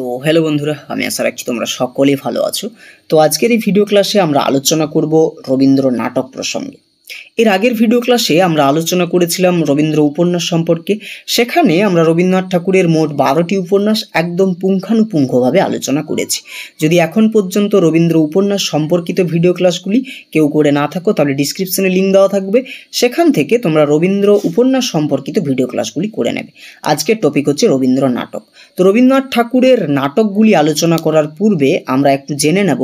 তো হ্যালো বন্ধুরা, আমি আশা রাখছি তোমরা সকলেই ভালো আছো। তো আজকের এই ভিডিও ক্লাসে আমরা আলোচনা করব রবীন্দ্র নাটক প্রসঙ্গে। এর আগের ভিডিও ক্লাসে আমরা আলোচনা করেছিলাম রবীন্দ্র উপন্যাস সম্পর্কে। সেখানে আমরা রবীন্দ্রনাথ ঠাকুরের মোট 12টি উপন্যাস একদম পুঙ্খানুপুঙ্খভাবে আলোচনা করেছি। যদি এখন পর্যন্ত রবীন্দ্র উপন্যাস সম্পর্কিত ভিডিও ক্লাসগুলি কেউ করে না থাকো, তাহলে ডিসক্রিপশনে লিঙ্ক দেওয়া থাকবে, সেখান থেকে তোমরা রবীন্দ্র উপন্যাস সম্পর্কিত ভিডিও ক্লাসগুলি করে নেবে। আজকের টপিক হচ্ছে রবীন্দ্র নাটক। তো রবীন্দ্রনাথ ঠাকুরের নাটকগুলি আলোচনা করার পূর্বে আমরা একটু জেনে নেব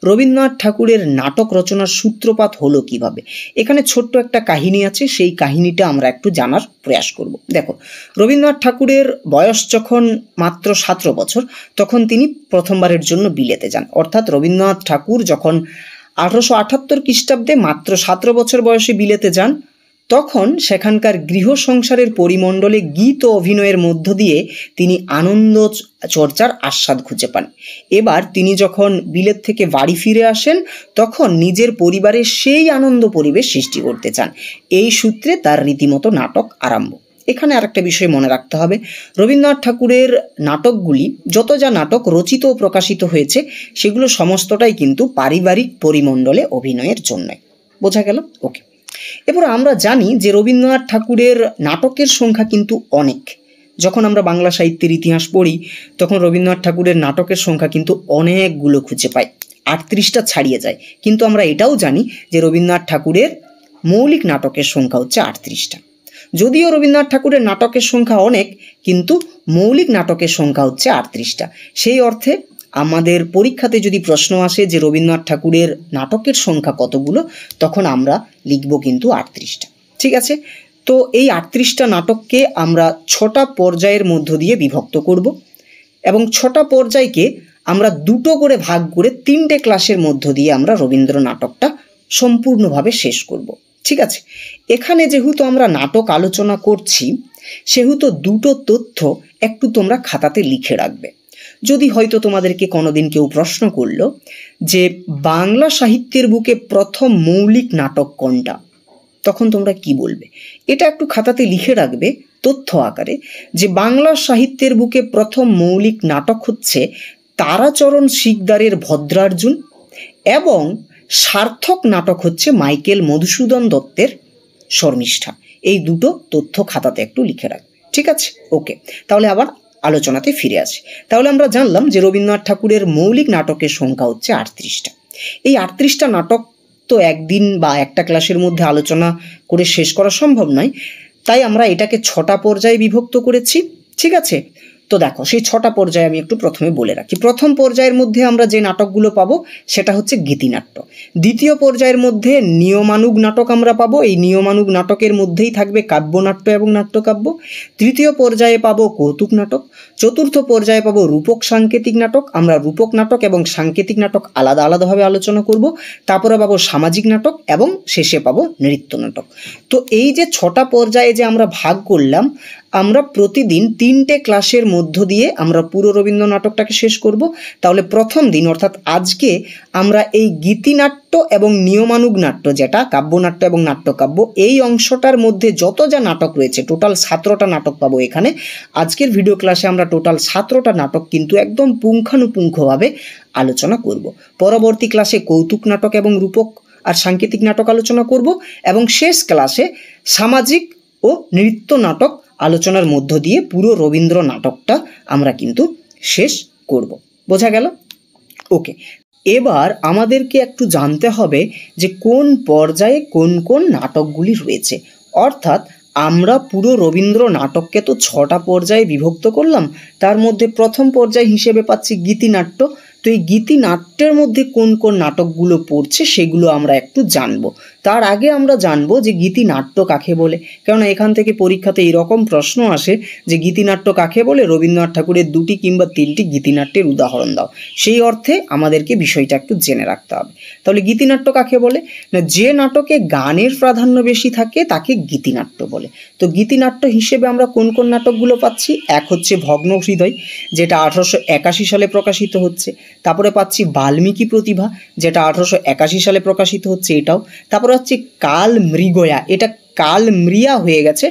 রবীন্দ্রনাথ ঠাকুরের নাটক রচনার সূত্রপাত হলো কিভাবে। এখানে ছোট্ট একটা কাহিনী আছে, সেই কাহিনীটা আমরা একটু জানার প্রয়াস করব। দেখো, রবীন্দ্রনাথ ঠাকুরের বয়স যখন মাত্র 17 বছর, তখন তিনি প্রথমবারের জন্য বিলেতে যান। অর্থাৎ রবীন্দ্রনাথ ঠাকুর যখন 1878 খ্রিস্টাব্দে মাত্র 17 বছর বয়সে বিলেতে যান, তখন সেখানকার গৃহ সংসারের পরিমণ্ডলে গীত ও অভিনয়ের মধ্য দিয়ে তিনি আনন্দ চর্চার আস্বাদ খুঁজে পান। এবার তিনি যখন বিলেত থেকে বাড়ি ফিরে আসেন, তখন নিজের পরিবারের সেই আনন্দ পরিবেশ সৃষ্টি করতে চান। এই সূত্রে তার রীতিমতো নাটক আরম্ভ। এখানে আরেকটা বিষয় মনে রাখতে হবে, রবীন্দ্রনাথ ঠাকুরের নাটকগুলি, যত যা নাটক রচিত ও প্রকাশিত হয়েছে, সেগুলো সমস্তটাই কিন্তু পারিবারিক পরিমণ্ডলে অভিনয়ের জন্য। বোঝা গেল? ওকে। এবার আমরা জানি যে রবীন্দ্রনাথ ঠাকুরের নাটকের সংখ্যা কিন্তু অনেক। যখন আমরা বাংলা সাহিত্যের ইতিহাস পড়ি, তখন রবীন্দ্রনাথ ঠাকুরের নাটকের সংখ্যা কিন্তু অনেকগুলো খুঁজে পাই, 38টা ছাড়িয়ে যায়। কিন্তু আমরা এটাও জানি যে রবীন্দ্রনাথ ঠাকুরের মৌলিক নাটকের সংখ্যা হচ্ছে 38টা। যদিও রবীন্দ্রনাথ ঠাকুরের নাটকের সংখ্যা অনেক, কিন্তু মৌলিক নাটকের সংখ্যা হচ্ছে 38টা। সেই অর্থে আমাদের পরীক্ষাতে যদি প্রশ্ন আসে যে রবীন্দ্রনাথ ঠাকুরের নাটকের সংখ্যা কতগুলো, তখন আমরা লিখব কিন্তু 38টা। ঠিক আছে? তো এই 38টা নাটককে আমরা 6টা পর্যায়ের মধ্য দিয়ে বিভক্ত করব, এবং 6টা পর্যায়কে আমরা দুটো করে ভাগ করে 3টে ক্লাসের মধ্য দিয়ে আমরা রবীন্দ্র নাটকটা সম্পূর্ণভাবে শেষ করব। ঠিক আছে? এখানে যেহেতু আমরা নাটক আলোচনা করছি, সেহেতু দুটো তথ্য একটু তোমরা খাতাতে লিখে রাখবে। যদি হয়তো তোমাদেরকে কোনোদিন কেউ প্রশ্ন করলো যে বাংলা সাহিত্যের বুকে প্রথম মৌলিক নাটক কোনটা, তখন তোমরা কি বলবে? এটা একটু খাতাতে লিখে রাখবে তথ্য আকারে, যে বাংলা সাহিত্যের বুকে প্রথম মৌলিক নাটক হচ্ছে তারাচরণ শিকদারের ভদ্রার্জুন, এবং সার্থক নাটক হচ্ছে মাইকেল মধুসূদন দত্তের শর্মিষ্ঠা। এই দুটো তথ্য খাতাতে একটু লিখে রাখবে। ঠিক আছে? ওকে, তাহলে আবার আলোচনাতে ফিরে আসি। তাহলে আমরা জানলাম যে রবীন্দ্রনাথ ঠাকুরের মৌলিক নাটকের সংখ্যা হচ্ছে 38টা। এই 38টা নাটক তো একদিন বা একটা ক্লাসের মধ্যে আলোচনা করে শেষ করা সম্ভব নয়, তাই আমরা এটাকে 6টা পর্যায়ে বিভক্ত করেছি। ঠিক আছে? তো দেখো, সেই 6টা পর্যায়ে আমি একটু প্রথমে বলে রাখি। প্রথম পর্যায়ের মধ্যে আমরা যে নাটকগুলো পাবো সেটা হচ্ছে গীতিনাট্য। দ্বিতীয় পর্যায়ের মধ্যে নিয়মানুগ নাটক আমরা পাবো। এই নিয়মানুগ নাটকের মধ্যেই থাকবে কাব্যনাট্য এবং নাট্যকাব্য। তৃতীয় পর্যায়ে পাবো কৌতুক নাটক। চতুর্থ পর্যায়ে পাবো রূপক সাংকেতিক নাটক। আমরা রূপক নাটক এবং সাংকেতিক নাটক আলাদা আলাদাভাবে আলোচনা করব। তারপরে পাবো সামাজিক নাটক, এবং শেষে পাবো নৃত্য নাটক। তো এই যে 6টা পর্যায়ে যে আমরা ভাগ করলাম, আমরা প্রতিদিন 3টে ক্লাসের মধ্য দিয়ে আমরা পুরো রবীন্দ্র নাটকটাকে শেষ করব। তাহলে প্রথম দিন অর্থাৎ আজকে আমরা এই গীতিনাট্য এবং নিয়মানুগ নাট্য, যেটা কাব্যনাট্য এবং নাট্যকাব্য, এই অংশটার মধ্যে যত যা নাটক রয়েছে, টোটাল 17টা নাটক পাবো এখানে। আজকের ভিডিও ক্লাসে আমরা টোটাল 17টা নাটক কিন্তু একদম পুঙ্খানুপুঙ্খভাবে আলোচনা করব। পরবর্তী ক্লাসে কৌতুক নাটক এবং রূপক আর সাংকেতিক নাটক আলোচনা করব, এবং শেষ ক্লাসে সামাজিক ও নৃত্য নাটক আলোচনার মধ্য দিয়ে পুরো রবীন্দ্র নাটকটা আমরা কিন্তু শেষ করব। বোঝা গেল? ওকে, এবার আমাদেরকে একটু জানতে হবে যে কোন পর্যায়ে কোন কোন নাটকগুলি রয়েছে। অর্থাৎ আমরা পুরো রবীন্দ্র নাটককে তো 6টা পর্যায়ে বিভক্ত করলাম, তার মধ্যে প্রথম পর্যায় হিসেবে পাচ্ছি গীতিনাট্য। তো এই গীতিনাট্যের মধ্যে কোন কোন নাটকগুলো পড়ছে সেগুলো আমরা একটু জানবো। তার আগে আমরা জানবো যে গীতিনাট্য কাকে বলে, কেননা এখান থেকে পরীক্ষাতে এইরকম প্রশ্ন আসে যে গীতিনাট্য কাকে বলে, রবীন্দ্রনাথ ঠাকুরের 2টি কিংবা 3টি গীতিনাট্যের উদাহরণ দাও। সেই অর্থে আমাদেরকে বিষয়টা একটু জেনে রাখতে হবে। তাহলে গীতিনাট্য কাকে বলে? না, যে নাটকে গানের প্রাধান্য বেশি থাকে তাকে গীতিনাট্য বলে। তো গীতিনাট্য হিসেবে আমরা কোন কোন নাটকগুলো পাচ্ছি? এক হচ্ছে ভগ্ন হৃদয়, যেটা 1881 সালে প্রকাশিত হচ্ছে। তারপরে পাচ্ছি বাল্মীকি প্রতিভা, যেটা 1881 সালে প্রকাশিত হচ্ছে এটাও। তারপরে হচ্ছে কাল মৃগয়া, এটা কাল মৃয়া হয়ে গেছে,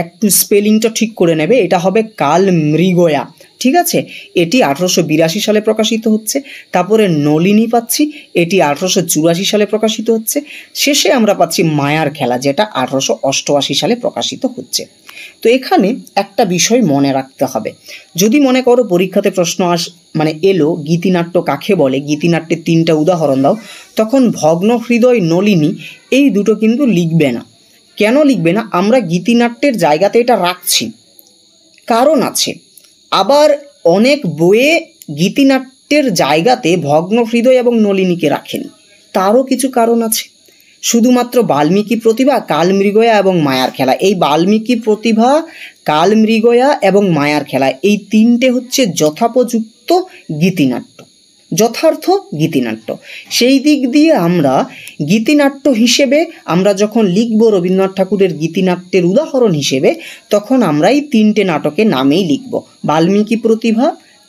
একটু স্পেলিংটা ঠিক করে নেবে, এটা হবে কাল মৃগয়া। ঠিক আছে, এটি 1882 সালে প্রকাশিত হচ্ছে। তারপরে নলিনী পাচ্ছি, এটি 1884 সালে প্রকাশিত হচ্ছে। শেষে আমরা পাচ্ছি মায়ার খেলা, যেটা 1888 সালে প্রকাশিত হচ্ছে। তো এখানে একটা বিষয় মনে রাখতে হবে, যদি মনে করো পরীক্ষাতে প্রশ্ন এলো গীতিনাট্য কাকে বলে, গীতিনাট্যের 3টা উদাহরণ দাও, তখন ভগ্ন হৃদয়, নলিনী এই দুটো কিন্তু লিখবে না। কেন লিখবে না? আমরা গীতিনাট্যের জায়গাতে এটা রাখছি, কারণ আছে। আবার অনেক বইয়ে গীতিনাট্যের জায়গাতে ভগ্ন হৃদয় এবং নলিনীকে রাখেনি, তারও কিছু কারণ আছে। শুধুমাত্র বাল্মীকি প্রতিভা, কালমৃগয়া এবং মায়ার খেলা, এই বাল্মীকি প্রতিভা, কালমৃগয়া এবং মায়ার খেলা এই 3টে হচ্ছে যথোপযুক্ত গীতিনাট্য, যথার্থ গীতিনাট্য। সেই দিক দিয়ে আমরা গীতিনাট্য হিসেবে আমরা যখন লিখব রবীন্দ্রনাথ ঠাকুরের গীতিনাট্যের উদাহরণ হিসেবে, তখন আমরা এই 3টে নাটকের নামেই লিখব, বাল্মীকি প্রতিভা,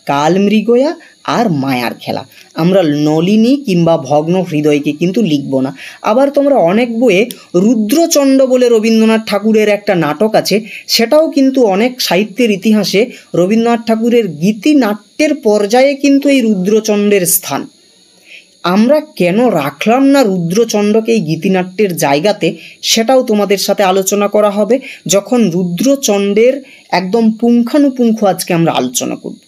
কালমৃগয়া আর মায়ার খেলা। আমরা নলিনী কিংবা ভগ্ন হৃদয়কে কিন্তু লিখব না। আবার তোমরা অনেক বইয়ে রুদ্রচণ্ড বলে রবীন্দ্রনাথ ঠাকুরের একটা নাটক আছে, সেটাও কিন্তু অনেক সাহিত্যের ইতিহাসে রবীন্দ্রনাথ ঠাকুরের গীতিনাট্যের পর্যায়ে কিন্তু এই রুদ্রচণ্ডের স্থান। আমরা কেন রাখলাম না রুদ্রচণ্ডকে এই গীতিনাট্যের জায়গাতে, সেটাও তোমাদের সাথে আলোচনা করা হবে যখন রুদ্রচণ্ডের একদম পুঙ্খানুপুঙ্খ আজকে আমরা আলোচনা করব।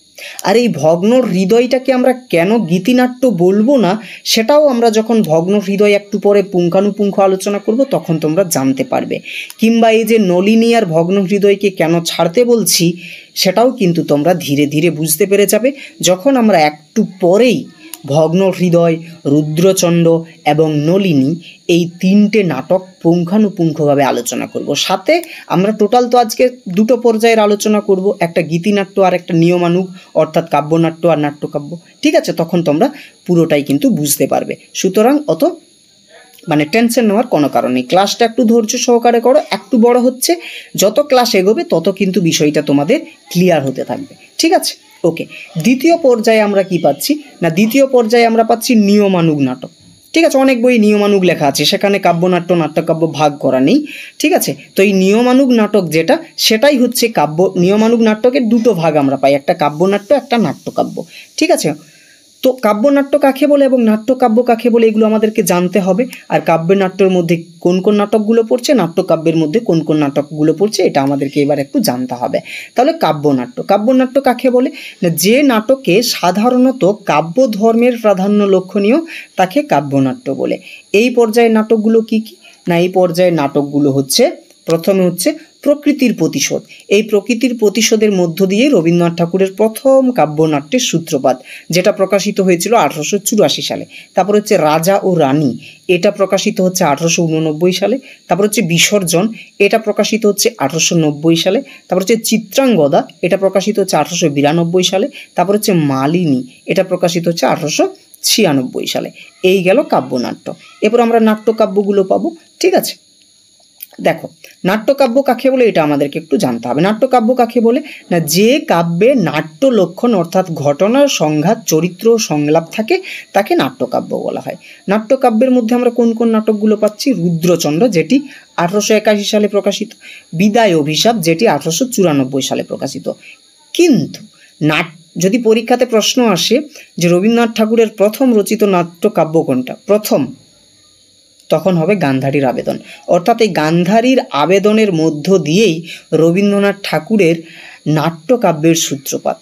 আর এই ভগ্ন হৃদয়টাকে আমরা কেন গীতিনাট্য বলবো না, সেটাও আমরা যখন ভগ্ন হৃদয় একটু পরে পুঙ্খানুপুঙ্খ আলোচনা করব তখন তোমরা জানতে পারবে। কিংবা এই যে নলিনী আর ভগ্ন হৃদয়কে কেন ছাড়তে বলছি, সেটাও কিন্তু তোমরা ধীরে ধীরে বুঝতে পেরে যাবে যখন আমরা একটু পরেই ভগ্ন হৃদয়, রুদ্রচণ্ড এবং নলিনী এই 3টে নাটক পুঙ্খানুপুঙ্খভাবে আলোচনা করব। সাথে আমরা টোটাল তো আজকে 2টো পর্যায়ের আলোচনা করব, একটা গীতিনাট্য আর একটা নিয়মানুগ, অর্থাৎ কাব্যনাট্য আর নাট্যকাব্য। ঠিক আছে, তখন তোমরা পুরোটাই কিন্তু বুঝতে পারবে। সুতরাং অত টেনশন নেওয়ার কোনো কারণ নেই। ক্লাসটা একটু ধৈর্য সহকারে করো, একটু বড় হচ্ছে, যত ক্লাস এগোবে তত কিন্তু বিষয়টা তোমাদের ক্লিয়ার হতে থাকবে। ঠিক আছে, ওকে। দ্বিতীয় পর্যায়ে আমরা কি পাচ্ছি না, দ্বিতীয় পর্যায়ে আমরা পাচ্ছি নিয়মানুগ নাটক। ঠিক আছে, অনেক বই নিয়মানুগ লেখা আছে, সেখানে কাব্যনাট্য নাট্যকাব্য ভাগ করা নেই। ঠিক আছে, তো এই নিয়মানুগ নাটক যেটা, সেটাই হচ্ছে কাব্য। নিয়মানুগ নাটকের 2টো ভাগ আমরা পাই, একটা কাব্যনাট্য, একটা নাট্যকাব্য। ঠিক আছে, তো কাব্যনাট্য কাকে বলে এবং নাট্যকাব্য কাকে বলে এগুলো আমাদেরকে জানতে হবে। আর কাব্যনাট্যের মধ্যে কোন কোন নাটকগুলো পড়ছে, নাট্যকাব্যের মধ্যে কোন কোন নাটকগুলো পড়ছে, এটা আমাদেরকে এবার একটু জানতে হবে। তাহলে কাব্যনাট্য, কাব্যনাট্য কাকে বলে না, যে নাটকে সাধারণত কাব্য ধর্মের প্রাধান্য লক্ষণীয় তাকে কাব্যনাট্য বলে। এই পর্যায়ের নাটকগুলো কি কি না, এই পর্যায়ের নাটকগুলো হচ্ছে, প্রথমে হচ্ছে প্রকৃতির প্রতিশোধ। এই প্রকৃতির প্রতিশোধের মধ্য দিয়ে রবীন্দ্রনাথ ঠাকুরের প্রথম কাব্যনাট্যের সূত্রপাত, যেটা প্রকাশিত হয়েছিল 1884 সালে। তারপর হচ্ছে রাজা ও রানী, এটা প্রকাশিত হচ্ছে 1889 সালে। তারপর হচ্ছে বিসর্জন, এটা প্রকাশিত হচ্ছে 1890 সালে। তারপর হচ্ছে চিত্রাঙ্গদা, এটা প্রকাশিত হচ্ছে 1892 সালে। তারপর হচ্ছে মালিনী, এটা প্রকাশিত হচ্ছে 1896 সালে। এই গেল কাব্যনাট্য। এরপর আমরা নাট্যকাব্যগুলো পাবো। ঠিক আছে, দেখো নাট্যকাব্য কাকে বলে এটা আমাদেরকে একটু জানতে হবে। নাট্যকাব্য কাকে বলে না, যে কাব্যে নাট্য লক্ষণ অর্থাৎ ঘটনার সংঘাত, চরিত্র, সংলাপ থাকে, তাকে নাট্যকাব্য বলা হয়। নাট্যকাব্যের মধ্যে আমরা কোন কোন নাটকগুলো পাচ্ছি, রুদ্রচণ্ড যেটি 1881 সালে প্রকাশিত, বিদায় অভিশাপ যেটি 1894 সালে প্রকাশিত। কিন্তু যদি পরীক্ষাতে প্রশ্ন আসে যে রবীন্দ্রনাথ ঠাকুরের প্রথম রচিত নাট্যকাব্য কোনটা, প্রথম, তখন হবে গান্ধারীর আবেদন। অর্থাৎ এই গান্ধারীর আবেদনের মধ্য দিয়েই রবীন্দ্রনাথ ঠাকুরের নাট্যকাব্যের সূত্রপাত।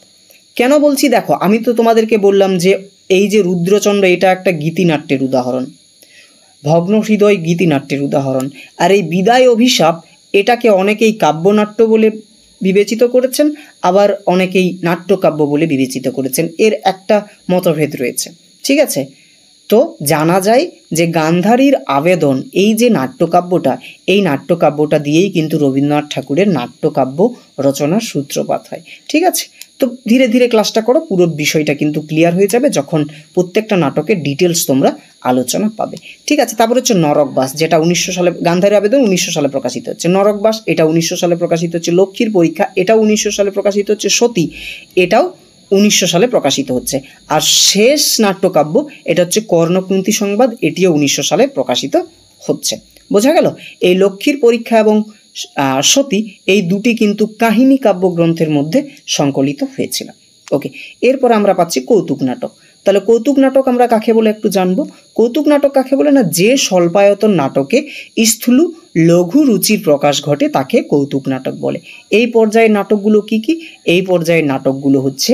কেন বলছি দেখো, আমি তো তোমাদেরকে বললাম যে এই যে রুদ্রচণ্ড, এটা একটা গীতিনাট্যের উদাহরণ, ভগ্ন হৃদয় গীতিনাট্যের উদাহরণ, আর এই বিদায় অভিশাপ এটাকে অনেকেই কাব্যনাট্য বলে বিবেচিত করেছেন, আবার অনেকেই নাট্যকাব্য বলে বিবেচিত করেছেন। এর একটা মতভেদ রয়েছে। ঠিক আছে, তো জানা যায় যে গান্ধারীর আবেদন এই যে নাট্যকাব্যটা, এই নাট্যকাব্যটা দিয়েই কিন্তু রবীন্দ্রনাথ ঠাকুরের নাট্যকাব্য রচনার সূত্রপাত হয়। ঠিক আছে, তো ধীরে ধীরে ক্লাসটা করো, পুরো বিষয়টা কিন্তু ক্লিয়ার হয়ে যাবে যখন প্রত্যেকটা নাটকের ডিটেলস তোমরা আলোচনা পাবে। ঠিক আছে, তারপর হচ্ছে নরকবাস, যেটা 1900 সালে, গান্ধারীর আবেদন 1900 সালে প্রকাশিত হচ্ছে। নরকবাস এটা 1900 সালে প্রকাশিত হচ্ছে। লক্ষ্মীর পরীক্ষা এটাও 1900 সালে প্রকাশিত হচ্ছে। সতী এটাও 1900 সালে প্রকাশিত হচ্ছে। আর শেষ নাট্যকাব্য এটা হচ্ছে কর্ণকুন্তী সংবাদ, এটিও 1900 সালে প্রকাশিত হচ্ছে। বোঝা গেল? এই লক্ষ্মীর পরীক্ষা এবং সতী এই দুটি কিন্তু কাহিনী কাব্যগ্রন্থের মধ্যে সংকলিত হয়েছিল। ওকে, এরপর আমরা পাচ্ছি কৌতুক নাটক। তাহলে কৌতুক নাটক আমরা কাকে বলে একটু জানবো। কৌতুক নাটক কাকে বলে না, যে স্বল্পায়তন নাটকে স্থূল লঘু রুচির প্রকাশ ঘটে তাকে কৌতুক নাটক বলে। এই পর্যায়ের নাটকগুলো কি কি? এই পর্যায়ের নাটকগুলো হচ্ছে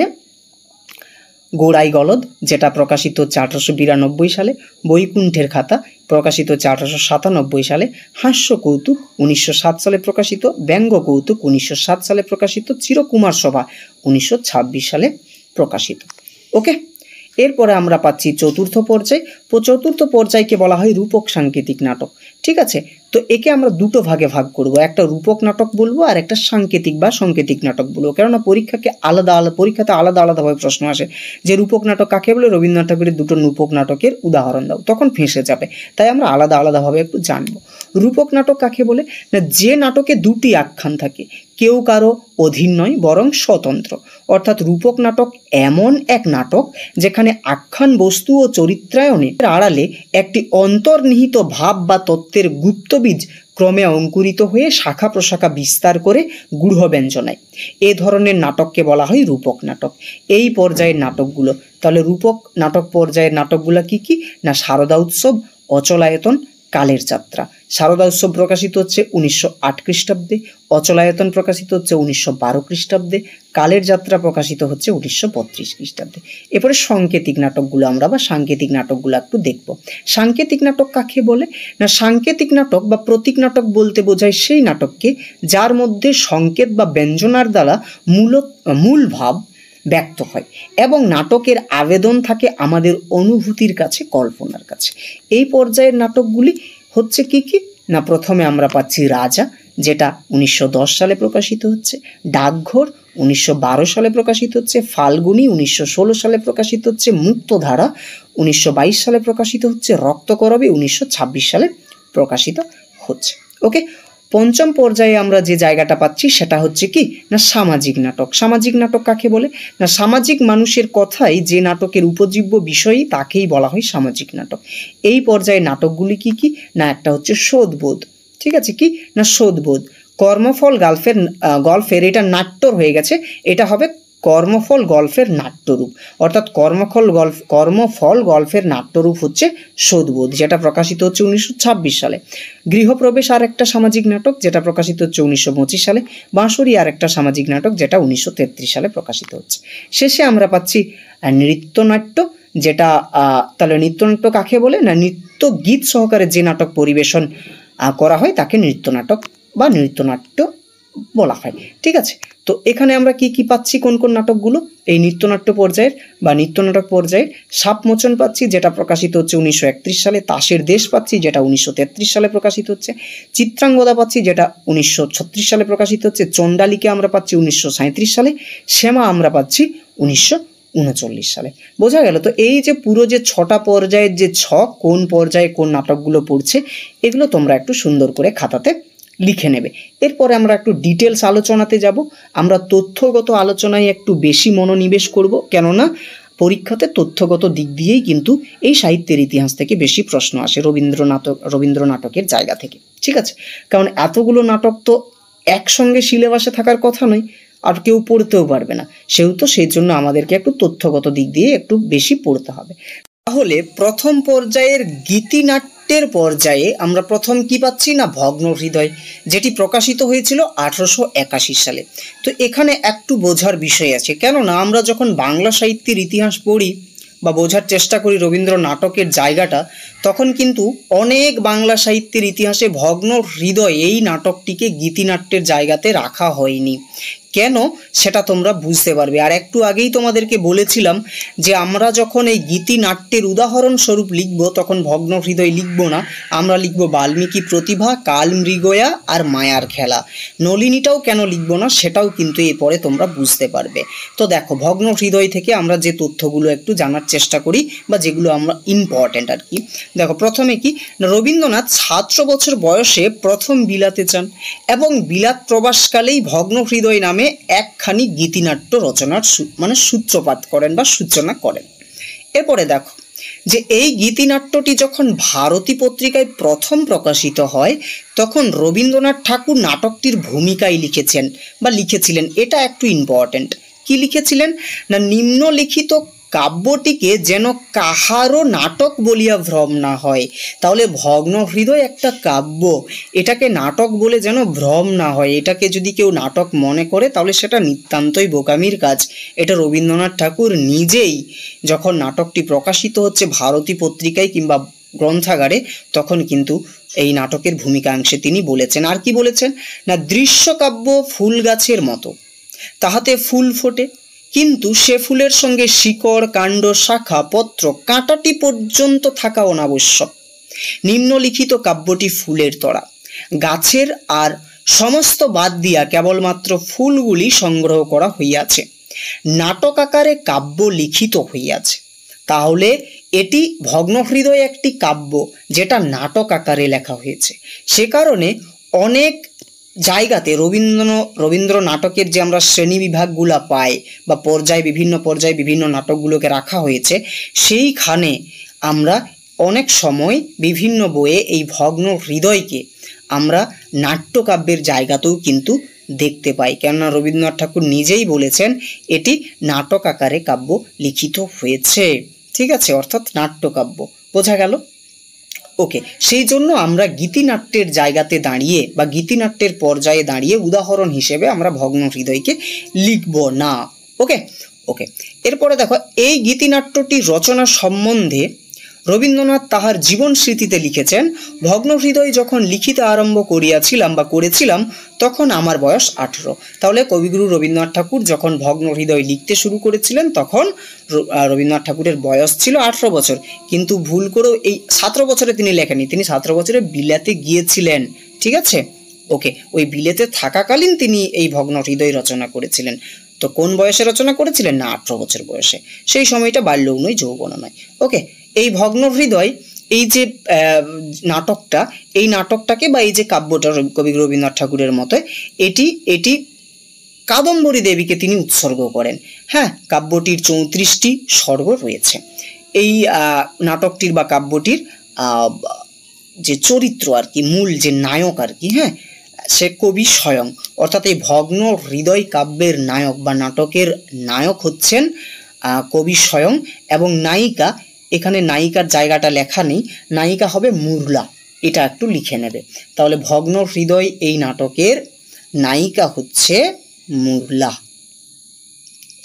গোড়াই গলদ, যেটা প্রকাশিত হচ্ছে 1892 সালে, বৈকুণ্ঠের খাতা প্রকাশিত হচ্ছে 1897 সালে, হাস্য কৌতুক 1907 সালে প্রকাশিত, ব্যঙ্গ কৌতুক 1907 সালে প্রকাশিত, চিরকুমার সভা 1926 সালে প্রকাশিত। ওকে, এরপরে আমরা পাচ্ছি চতুর্থ পর্যায়। চতুর্থ পর্যায়কে বলা হয় রূপক সাংকেতিক নাটক। ঠিক আছে, তো একে আমরা দুটো ভাগে ভাগ করব, একটা রূপক নাটক বলবো আর একটা সাংকেতিক বা সংকেতিক নাটক বলবো। কেননা পরীক্ষাতে আলাদা আলাদাভাবে প্রশ্ন আসে যে রূপক নাটক কাকে বলে, রবীন্দ্রনাথ ঠাকুরের দুটো রূপক নাটকের উদাহরণ দাও, তখন ফেঁসে যাবে। তাই আমরা আলাদাভাবে একটু জানবো। রূপক নাটক কাকে বলে না, যে নাটকে দুটি আখ্যান থাকে, কেউ কারো অধীন নয় বরং স্বতন্ত্র। অর্থাৎ রূপক নাটক এমন এক নাটক যেখানে আখ্যান বস্তু ও চরিত্রায়নের আড়ালে একটি অন্তর্নিহিত ভাব বা তত্ত্বের গুপ্তবীজ ক্রমে অঙ্কুরিত হয়ে শাখা প্রশাখা বিস্তার করে গূঢ় ব্যঞ্জনায়। এ ধরনের নাটককে বলা হয় রূপক নাটক। এই পর্যায়ের নাটকগুলো, তাহলে রূপক নাটক পর্যায়ের নাটকগুলো কি কি না, শারদা উৎসব, অচলায়তন, কালের যাত্রা। শারদা উৎসব প্রকাশিত হচ্ছে 1908 খ্রিস্টাব্দে, অচলায়তন প্রকাশিত হচ্ছে 1912 খ্রিস্টাব্দে, কালের যাত্রা প্রকাশিত হচ্ছে 1932 খ্রিস্টাব্দে। এরপরে সাংকেতিক নাটকগুলো আমরা বা সাংকেতিক নাটকগুলো একটু দেখব। সাংকেতিক নাটক কাকে বলে না, সাংকেতিক নাটক বা প্রতীক নাটক বলতে বোঝায় সেই নাটককে যার মধ্যে সংকেত বা ব্যঞ্জনার দ্বারা মূল ভাব ব্যক্ত হয় এবং নাটকের আবেদন থাকে আমাদের অনুভূতির কাছে, কল্পনার কাছে। এই পর্যায়ের নাটকগুলি হচ্ছে কি কি না, প্রথমে আমরা পাচ্ছি রাজা, যেটা 1910 সালে প্রকাশিত হচ্ছে, ডাকঘর 1912 সালে প্রকাশিত হচ্ছে, ফাল্গুনী 1916 সালে প্রকাশিত হচ্ছে, মুক্তধারা 1922 সালে প্রকাশিত হচ্ছে, রক্তকরবী 1926 সালে প্রকাশিত হচ্ছে। ওকে, পঞ্চম পর্যায়ে আমরা যে জায়গাটা পাচ্ছি সেটা হচ্ছে কি না, সামাজিক নাটক। সামাজিক নাটক কাকে বলে না, সামাজিক মানুষের কথাই যে নাটকের উপজীব্য বিষয়ই তাকেই বলা হয় সামাজিক নাটক। এই পর্যায়ে নাটকগুলি কি কি না, একটা হচ্ছে শোধবোধ। ঠিক আছে, কি না শোধবোধ। কর্মফল গল্পের এটা নাট্যর হয়ে গেছে, এটা হবে কর্মফল গল্পের নাট্যরূপ। অর্থাৎ কর্মফল গল্পের নাট্যরূপ হচ্ছে শোধবোধ, যেটা প্রকাশিত হচ্ছে 1926 সালে। গৃহপ্রবেশ আর একটা সামাজিক নাটক, যেটা প্রকাশিত হচ্ছে 1925 সালে। বাঁশরি আর একটা সামাজিক নাটক, যেটা 1933 সালে প্রকাশিত হচ্ছে। শেষে আমরা পাচ্ছি নৃত্যনাট্য, যেটা তাহলে নৃত্যনাট্য কাকে বলে না, নৃত্য গীত সহকারে যে নাটক পরিবেশন করা হয় তাকে নৃত্যনাটক বা নৃত্যনাট্য বলা হয়। ঠিক আছে, তো এখানে আমরা কি কি পাচ্ছি, কোন কোন নাটকগুলো এই নৃত্যনাট্য পর্যায়ের বা নৃত্যনাটক পর্যায়ে? সাপমোচন পাচ্ছি, যেটা প্রকাশিত হচ্ছে 1931 সালে। তাসের দেশ পাচ্ছি, যেটা 1933 সালে প্রকাশিত হচ্ছে। চিত্রাঙ্গদা পাচ্ছি, যেটা 1936 সালে প্রকাশিত হচ্ছে। চণ্ডালীকে আমরা পাচ্ছি 1937 সালে। শ্যামা আমরা পাচ্ছি 1939 সালে। বোঝা গেল তো? এই যে পুরো যে 6টা পর্যায়ের যে ছক, কোন পর্যায়ে কোন নাটকগুলো পড়ছে, এগুলো তোমরা একটু সুন্দর করে খাতাতে লিখে নেবে। এরপরে আমরা একটু ডিটেলস আলোচনাতে যাব। আমরা তথ্যগত আলোচনায় একটু বেশি মনোনিবেশ করব, কেননা পরীক্ষাতে তথ্যগত দিক দিয়েই কিন্তু এই সাহিত্যের ইতিহাস থেকে বেশি প্রশ্ন আসে, রবীন্দ্র নাটকের জায়গা থেকে। ঠিক আছে, কারণ এতগুলো নাটক তো একসঙ্গে সিলেবাসে থাকার কথা নয়, আর কেউ পড়তেও পারবে না, সেহেতু সেই জন্য আমাদেরকে একটু তথ্যগত দিক দিয়ে একটু বেশি পড়তে হবে। তাহলে প্রথম পর্যায়ের গীতিনাট্যের পর্যায়ে আমরা প্রথম কি পাচ্ছি না, ভগ্ন হৃদয়, যেটি প্রকাশিত হয়েছিল 1881 সালে। তো এখানে একটু বোঝার বিষয় আছে, কেননা আমরা যখন বাংলা সাহিত্যের ইতিহাস পড়ি বা বোঝার চেষ্টা করি রবীন্দ্র নাটকের জায়গাটা, তখন কিন্তু অনেক বাংলা সাহিত্যের ইতিহাসে ভগ্ন হৃদয় এই নাটকটিকে গীতিনাট্যের জায়গাতে রাখা হয়নি। কেন সেটা তোমরা বুঝতে পারবে। আর একটু আগেই তোমাদেরকে বলেছিলাম যে আমরা যখন এই গীতিনাট্যের উদাহরণস্বরূপ লিখব, তখন ভগ্ন হৃদয় লিখব না, আমরা লিখব বাল্মীকি প্রতিভা, কাল মৃগয়া আর মায়ার খেলা। নলিনীটাও কেন লিখব না সেটাও কিন্তু এরপরে তোমরা বুঝতে পারবে। তো দেখো, ভগ্ন হৃদয় থেকে আমরা যে তথ্যগুলো একটু জানার চেষ্টা করি বা যেগুলো আমরা ইম্পর্টেন্ট আর কি। দেখো, প্রথমে কি, রবীন্দ্রনাথ 17 বছর বয়সে প্রথম বিলাতে যান এবং বিলাত প্রবাসকালেই ভগ্ন হৃদয় নামে একখানি গীতিনাট্য রচনার সূত্রপাত করেন বা সূচনা করেন। এরপরে দেখো যে এই গীতিনাট্যটি যখন ভারতী পত্রিকায় প্রথম প্রকাশিত হয়, তখন রবীন্দ্রনাথ ঠাকুর নাটকটির ভূমিকায় লিখেছিলেন, এটা একটু ইম্পর্টেন্ট। কি লিখেছিলেন না নিম্নলিখিত কাব্যটিকে যেন কাহারও নাটক বলিয়া ভ্রম না হয়। তাহলে ভগ্ন হৃদয় একটা কাব্য, এটাকে নাটক বলে যেন ভ্রম না হয়। এটাকে যদি কেউ নাটক মনে করে তাহলে সেটা নিতান্তই বোকামির কাজ। এটা রবীন্দ্রনাথ ঠাকুর নিজেই যখন নাটকটি প্রকাশিত হচ্ছে ভারতী পত্রিকায় কিংবা গ্রন্থাগারে, তখন কিন্তু এই নাটকের ভূমিকাংশে তিনি বলেছেন। আর কি বলেছেন না দৃশ্যকাব্য ফুল গাছের মতো, তাহাতে ফুল ফোটে, কিন্তু সে ফুলের সঙ্গে শিকড়, কাণ্ড, শাখা, পত্র, কাঁটাটি পর্যন্ত থাকা অনাবশ্যক। নিম্নলিখিত কাব্যটি ফুলের তরা, গাছের আর সমস্ত বাদ দিয়া কেবলমাত্র ফুলগুলি সংগ্রহ করা হইয়াছে, নাটক আকারে কাব্য লিখিত হইয়াছে। তাহলে এটি ভগ্নহৃদয় একটি কাব্য যেটা নাটক আকারে লেখা হয়েছে। সে কারণে অনেক জায়গাতে রবীন্দ্র নাটকের যে আমরা শ্রেণী বিভাগগুলো পাই বা বিভিন্ন পর্যায়ে বিভিন্ন নাটকগুলোকে রাখা হয়েছে, সেইখানে আমরা অনেক সময় বিভিন্ন বইয়ে এই ভগ্ন হৃদয়কে আমরা নাট্যকাব্যের জায়গাতেও কিন্তু দেখতে পাই। কেননা রবীন্দ্রনাথ ঠাকুর নিজেই বলেছেন এটি নাটক আকারে কাব্য লিখিত হয়েছে। ঠিক আছে, অর্থাৎ নাট্যকাব্য। বোঝা গেল? ওকে, সেই জন্য আমরা গীতিনাট্যের জায়গাতে দাঁড়িয়ে বা গীতিনাট্যের পর্যায়ে দাঁড়িয়ে উদাহরণ হিসেবে আমরা ভগ্ন হৃদয়কে লিখব না। ওকে ওকে এরপরে দেখো, এই গীতিনাট্যটি রচনা সম্বন্ধে রবীন্দ্রনাথ তাহার জীবন স্মৃতিতে লিখেছেন, ভগ্ন হৃদয় যখন লিখিতে আরম্ভ করেছিলাম তখন আমার বয়স 18। তাহলে কবিগুরু রবীন্দ্রনাথ ঠাকুর যখন ভগ্ন হৃদয় লিখতে শুরু করেছিলেন তখন রবীন্দ্রনাথ ঠাকুরের বয়স ছিল 18 বছর। কিন্তু ভুল করেও এই 17 বছরে তিনি লেখেনি, তিনি 17 বছরে বিলাতে গিয়েছিলেন। ঠিক আছে, ওকে, ওই বিলেতে থাকাকালীন তিনি এই ভগ্ন হৃদয় রচনা করেছিলেন। তো কোন বয়সে রচনা করেছিলেন না 18 বছর বয়সে। সেই সময়টা বাল্যও নয়, যৌবনও নয়। ওকে, এই ভগ্ন হৃদয় এই যে নাটকটা, এই নাটকটাকে বা এই যে কাব্যটা কবি রবীন্দ্রনাথ ঠাকুরের মতে এটি কাদম্বরী দেবীকে তিনি উৎসর্গ করেন। হ্যাঁ, কাব্যটির 34টি স্বর্গ রয়েছে। এই নাটকটির বা কাব্যটির যে চরিত্র আর কি, মূল যে নায়ক আর কি, হ্যাঁ, সে কবি স্বয়ং। অর্থাৎ এই ভগ্ন হৃদয় কাব্যের নায়ক বা নাটকের নায়ক হচ্ছেন কবি স্বয়ং। এবং নায়িকা, এখানে নায়িকার জায়গাটা লেখা নেই, নায়িকা হবে মুরলা, এটা একটু লিখে নেবে। তাহলে ভগ্ন হৃদয় এই নাটকের নায়িকা হচ্ছে মুরলা।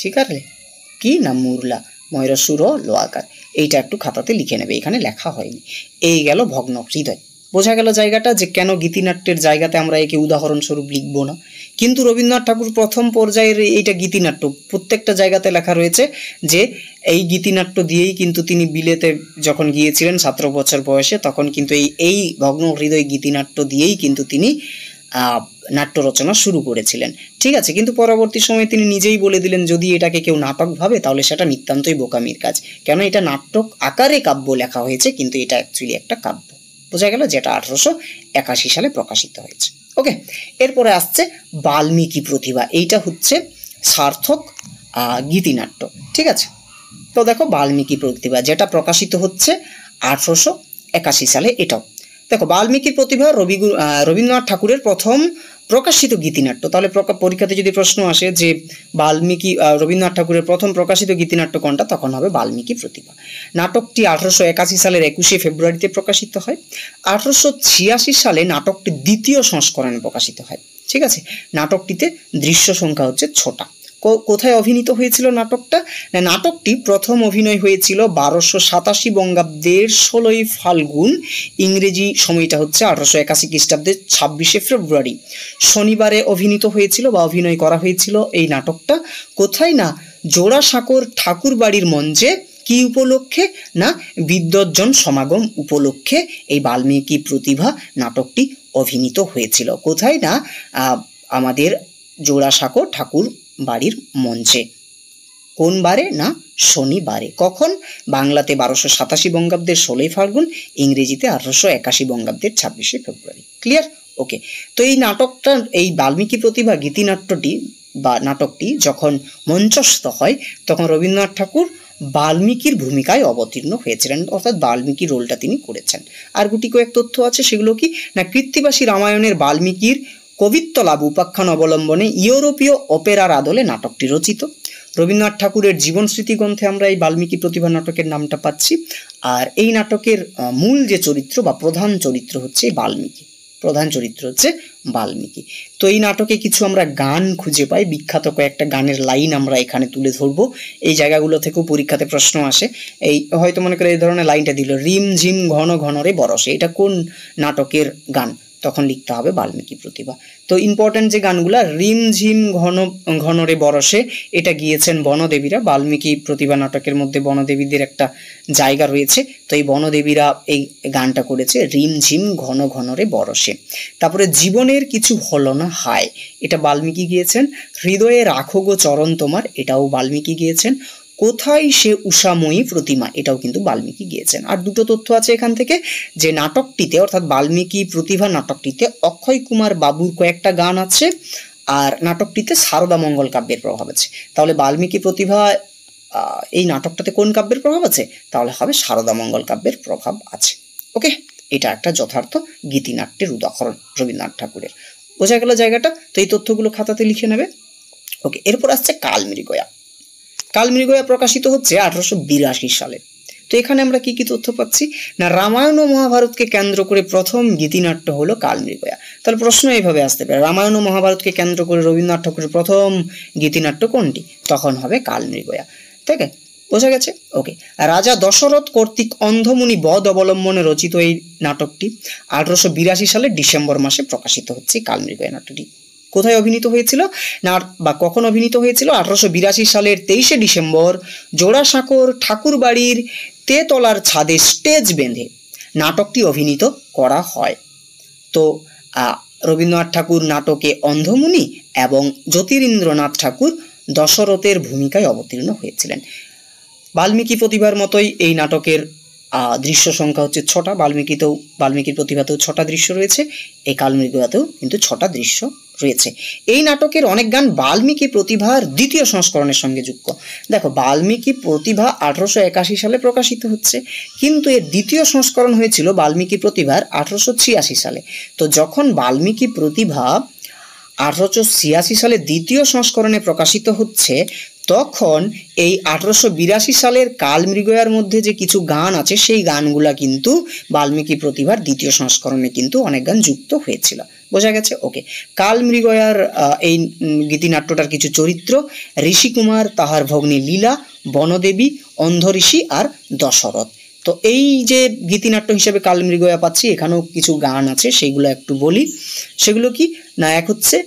ঠিক আছে, কি না মুরলা, ময়ূরসুর লোয়াকার, এইটা একটু খাতাতে লিখে নেবে, এখানে লেখা হয়নি। এই গেল ভগ্ন হৃদয়। বোঝা গেল জায়গাটা যে কেন গীতিনাট্যের জায়গাতে আমরা একে উদাহরণস্বরূপ লিখব না। কিন্তু রবীন্দ্রনাথ ঠাকুর প্রথম পর্যায়ের এইটা গীতিনাট্য, প্রত্যেকটা জায়গাতে লেখা রয়েছে যে এই গীতিনাট্য দিয়েই কিন্তু তিনি বিলেতে যখন গিয়েছিলেন 17 বছর বয়সে, তখন কিন্তু এই ভগ্ন হৃদয় গীতিনাট্য দিয়েই কিন্তু তিনি নাট্য রচনা শুরু করেছিলেন। ঠিক আছে, কিন্তু পরবর্তী সময়ে তিনি নিজেই বলে দিলেন যদি এটাকে কেউ নাটক ভাবে তাহলে সেটা নিতান্তই বোকামির কাজ, কেন এটা নাটক আকারে কাব্য লেখা হয়েছে কিন্তু এটা অ্যাকচুয়ালি একটা কাব্য। বোঝা গেল, যেটা 1881 সালে প্রকাশিত হয়েছে। ওকে, এরপরে আসছে বাল্মীকি প্রতিভা। এইটা হচ্ছে সার্থক গীতিনাট্য। ঠিক আছে, তো দেখো বাল্মীকি প্রতিভা যেটা প্রকাশিত হচ্ছে 1881 সালে। এটাও দেখো, বাল্মীকি প্রতিভা রবীন্দ্রনাথ ঠাকুরের প্রথম প্রকাশিত গীতিনাট্য। তাহলে পরীক্ষাতে যদি প্রশ্ন আসে যে রবীন্দ্রনাথ ঠাকুরের প্রথম প্রকাশিত গীতিনাট্য কোনটা, তখন হবে বাল্মীকি প্রতিভা। নাটকটি 1881 সালের 21শে ফেব্রুয়ারিতে প্রকাশিত হয়। 1886 সালে নাটকটি দ্বিতীয় সংস্করণে প্রকাশিত হয়। ঠিক আছে, নাটকটিতে দৃশ্য সংখ্যা হচ্ছে 6টা। কোথায় অভিনীত হয়েছিল নাটকটা না, নাটকটি প্রথম অভিনয় হয়েছিল 1287 বঙ্গাব্দের 16ই ফাল্গুন, ইংরেজি সময়টা হচ্ছে 1881 খ্রিস্টাব্দের 26শে ফেব্রুয়ারি, শনিবারে অভিনীত হয়েছিল বা অভিনয় করা হয়েছিল এই নাটকটা। কোথায় না জোড়াসাঁকোর ঠাকুর বাড়ির মঞ্চে। কি উপলক্ষে না বিদ্বজ্জন সমাগম উপলক্ষে এই বাল্মীকি প্রতিভা নাটকটি অভিনীত হয়েছিল। কোথায় না আমাদের জোড়াসাঁকো ঠাকুর বাড়ির মঞ্চে। কোন বারে না শনিবারে। কখন? বাংলাতে 1287 বঙ্গাব্দের 16ই ফাল্গুন, ইংরেজিতে 1881 বঙ্গাব্দের 26শে ফেব্রুয়ারি। ক্লিয়ার? ওকে, তো এই নাটকটা, এই বাল্মীকি প্রতিভা গীতিনাট্যটি বা নাটকটি যখন মঞ্চস্থ হয় তখন রবীন্দ্রনাথ ঠাকুর বাল্মীকির ভূমিকায় অবতীর্ণ হয়েছিলেন, অর্থাৎ বাল্মীকি রোলটা তিনি করেছেন। আর গুটি কয়েক তথ্য আছে, সেগুলো কি না কৃত্তিবাসী রামায়ণের বাল্মীকির কবিত্ব লাভ উপাখ্যান অবলম্বনে ইউরোপীয় অপেরার আদলে নাটকটি রচিত। রবীন্দ্রনাথ ঠাকুরের জীবন স্মৃতি গ্রন্থে আমরা এই বাল্মীকি প্রতিভা নাটকের নামটা পাচ্ছি। আর এই নাটকের মূল যে চরিত্র বা প্রধান চরিত্র হচ্ছে বাল্মীকি, প্রধান চরিত্র হচ্ছে বাল্মীকি। তো এই নাটকে কিছু আমরা গান খুঁজে পাই, বিখ্যাত কয়েকটা গানের লাইন আমরা এখানে তুলে ধরবো। এই জায়গাগুলো থেকেও পরীক্ষাতে প্রশ্ন আসে। এই হয়তো মনে করে এই ধরনের লাইনটা দিল, রিম ঝিম ঘন ঘন রে বরসে, এটা কোন নাটকের গান? তখন লিখতে হবে বাল্মীকি প্রতিভা। তো ইম্পর্টেন্ট যে গানগুলা, রিম ঝিম ঘন ঘন রে বরসে, এটা গিয়েছেন বনদেবীরা। বাল্মীকি প্রতিভা নাটকের মধ্যে বনদেবীদের একটা জায়গা রয়েছে, তো এই বনদেবীরা এই গানটা করেছে, রিম ঝিম ঘন ঘন রে বরসে। তারপরে জীবনের কিছু হলো না হায়, এটা বাল্মীকি গিয়েছেন। হৃদয়ে রাখো গো চরণ তোমার, এটাও বাল্মীকি গিয়েছেন। কোথায় সে উষাময়ী প্রতিমা, এটাও কিন্তু বাল্মীকি গিয়েছেন। আর দুটো তথ্য আছে এখান থেকে, যে নাটকটিতে অর্থাৎ বাল্মীকি প্রতিভা নাটকটিতে অক্ষয় কুমার বাবুর কয়েকটা গান আছে, আর নাটকটিতে সারদা মঙ্গল কাব্যের প্রভাব আছে। তাহলে বাল্মীকি প্রতিভা এই নাটকটাতে কোন কাব্যের প্রভাব আছে? তাহলে হবে সারদা মঙ্গল কাব্যের প্রভাব আছে। ওকে, এটা একটা যথার্থ গীতিনাট্যের উদাহরণ রবীন্দ্রনাথ ঠাকুরের। বোঝা গেল জায়গাটা? তো এই তথ্যগুলো খাতাতে লিখে নেবে। ওকে, এরপর আসছে কালমৃগয়া। কালমৃগয়া প্রকাশিত হচ্ছে 1882 সালে। তো এখানে আমরা কি কি তথ্য পাচ্ছি না, রামায়ণ ও মহাভারতকে কেন্দ্র করে প্রথম গীতিনাট্য হলো কালমৃগয়া। তাহলে প্রশ্ন এইভাবে আসতে পারে, রামায়ণ ও মহাভারতকে কেন্দ্র করে রবীন্দ্রনাথ ঠাকুরের প্রথম গীতিনাট্য কোনটি? তখন হবে কালমৃগয়া। ঠিক আছে, বোঝা গেছে? ওকে, রাজা দশরথ কর্তৃক অন্ধমুনি বধ অবলম্বনে রচিত এই নাটকটি 1882 সালের ডিসেম্বর মাসে প্রকাশিত হচ্ছে কালমৃগয়া নাটকটি। কোথায় অভিনীত হয়েছিল না, বা কখন অভিনীত হয়েছিল? 1882 সালের 23শে ডিসেম্বর জোড়াসাঁকোর ঠাকুর বাড়ির তেতলার ছাদে স্টেজ বেঁধে নাটকটি অভিনীত করা হয়। তো রবীন্দ্রনাথ ঠাকুর নাটকে অন্ধমুনি এবং জ্যোতিরিন্দ্রনাথ ঠাকুর দশরথের ভূমিকায় অবতীর্ণ হয়েছিলেন। বাল্মীকি প্রতিভার মতোই এই নাটকের দৃশ্য সংখ্যা হচ্ছে 6টা। বাল্মীকির প্রতিভাতেও 6টা দৃশ্য রয়েছে, এই কালমৃগয়াতেও কিন্তু 6টা দৃশ্য রয়েছে। এই নাটকের অনেক গান বাল্মীকি প্রতিভার দ্বিতীয় সংস্করণের সঙ্গে যুক্ত। দেখো, বাল্মীকি প্রতিভা 1881 সালে প্রকাশিত হচ্ছে, কিন্তু এর দ্বিতীয় সংস্করণ হয়েছিল বাল্মীকি প্রতিভার 1886 সালে। তো যখন বাল্মীকি প্রতিভা 1886 সালে দ্বিতীয় সংস্করণে প্রকাশিত হচ্ছে, তখন এই 1882 সালের কালমৃগয়ার মধ্যে যে কিছু গান আছে, সেই গানগুলা কিন্তু বাল্মীকি প্রতিভার দ্বিতীয় সংস্করণে কিন্তু অনেক গান যুক্ত হয়েছিল। বোঝা গেছে? ওকে, কালমৃগয়ার এই গীতিনাট্যটার কিছু চরিত্র, ঋষিকুমার, তাহার ভগ্নী লীলা, বনদেবী, অন্ধ ঋষি আর দশরথ। তো এই যে গীতিনাট্য হিসেবে কালমৃগয়া পাচ্ছি, এখানেও কিছু গান আছে, সেইগুলো একটু বলি। সেগুলো কি না, এক হচ্ছে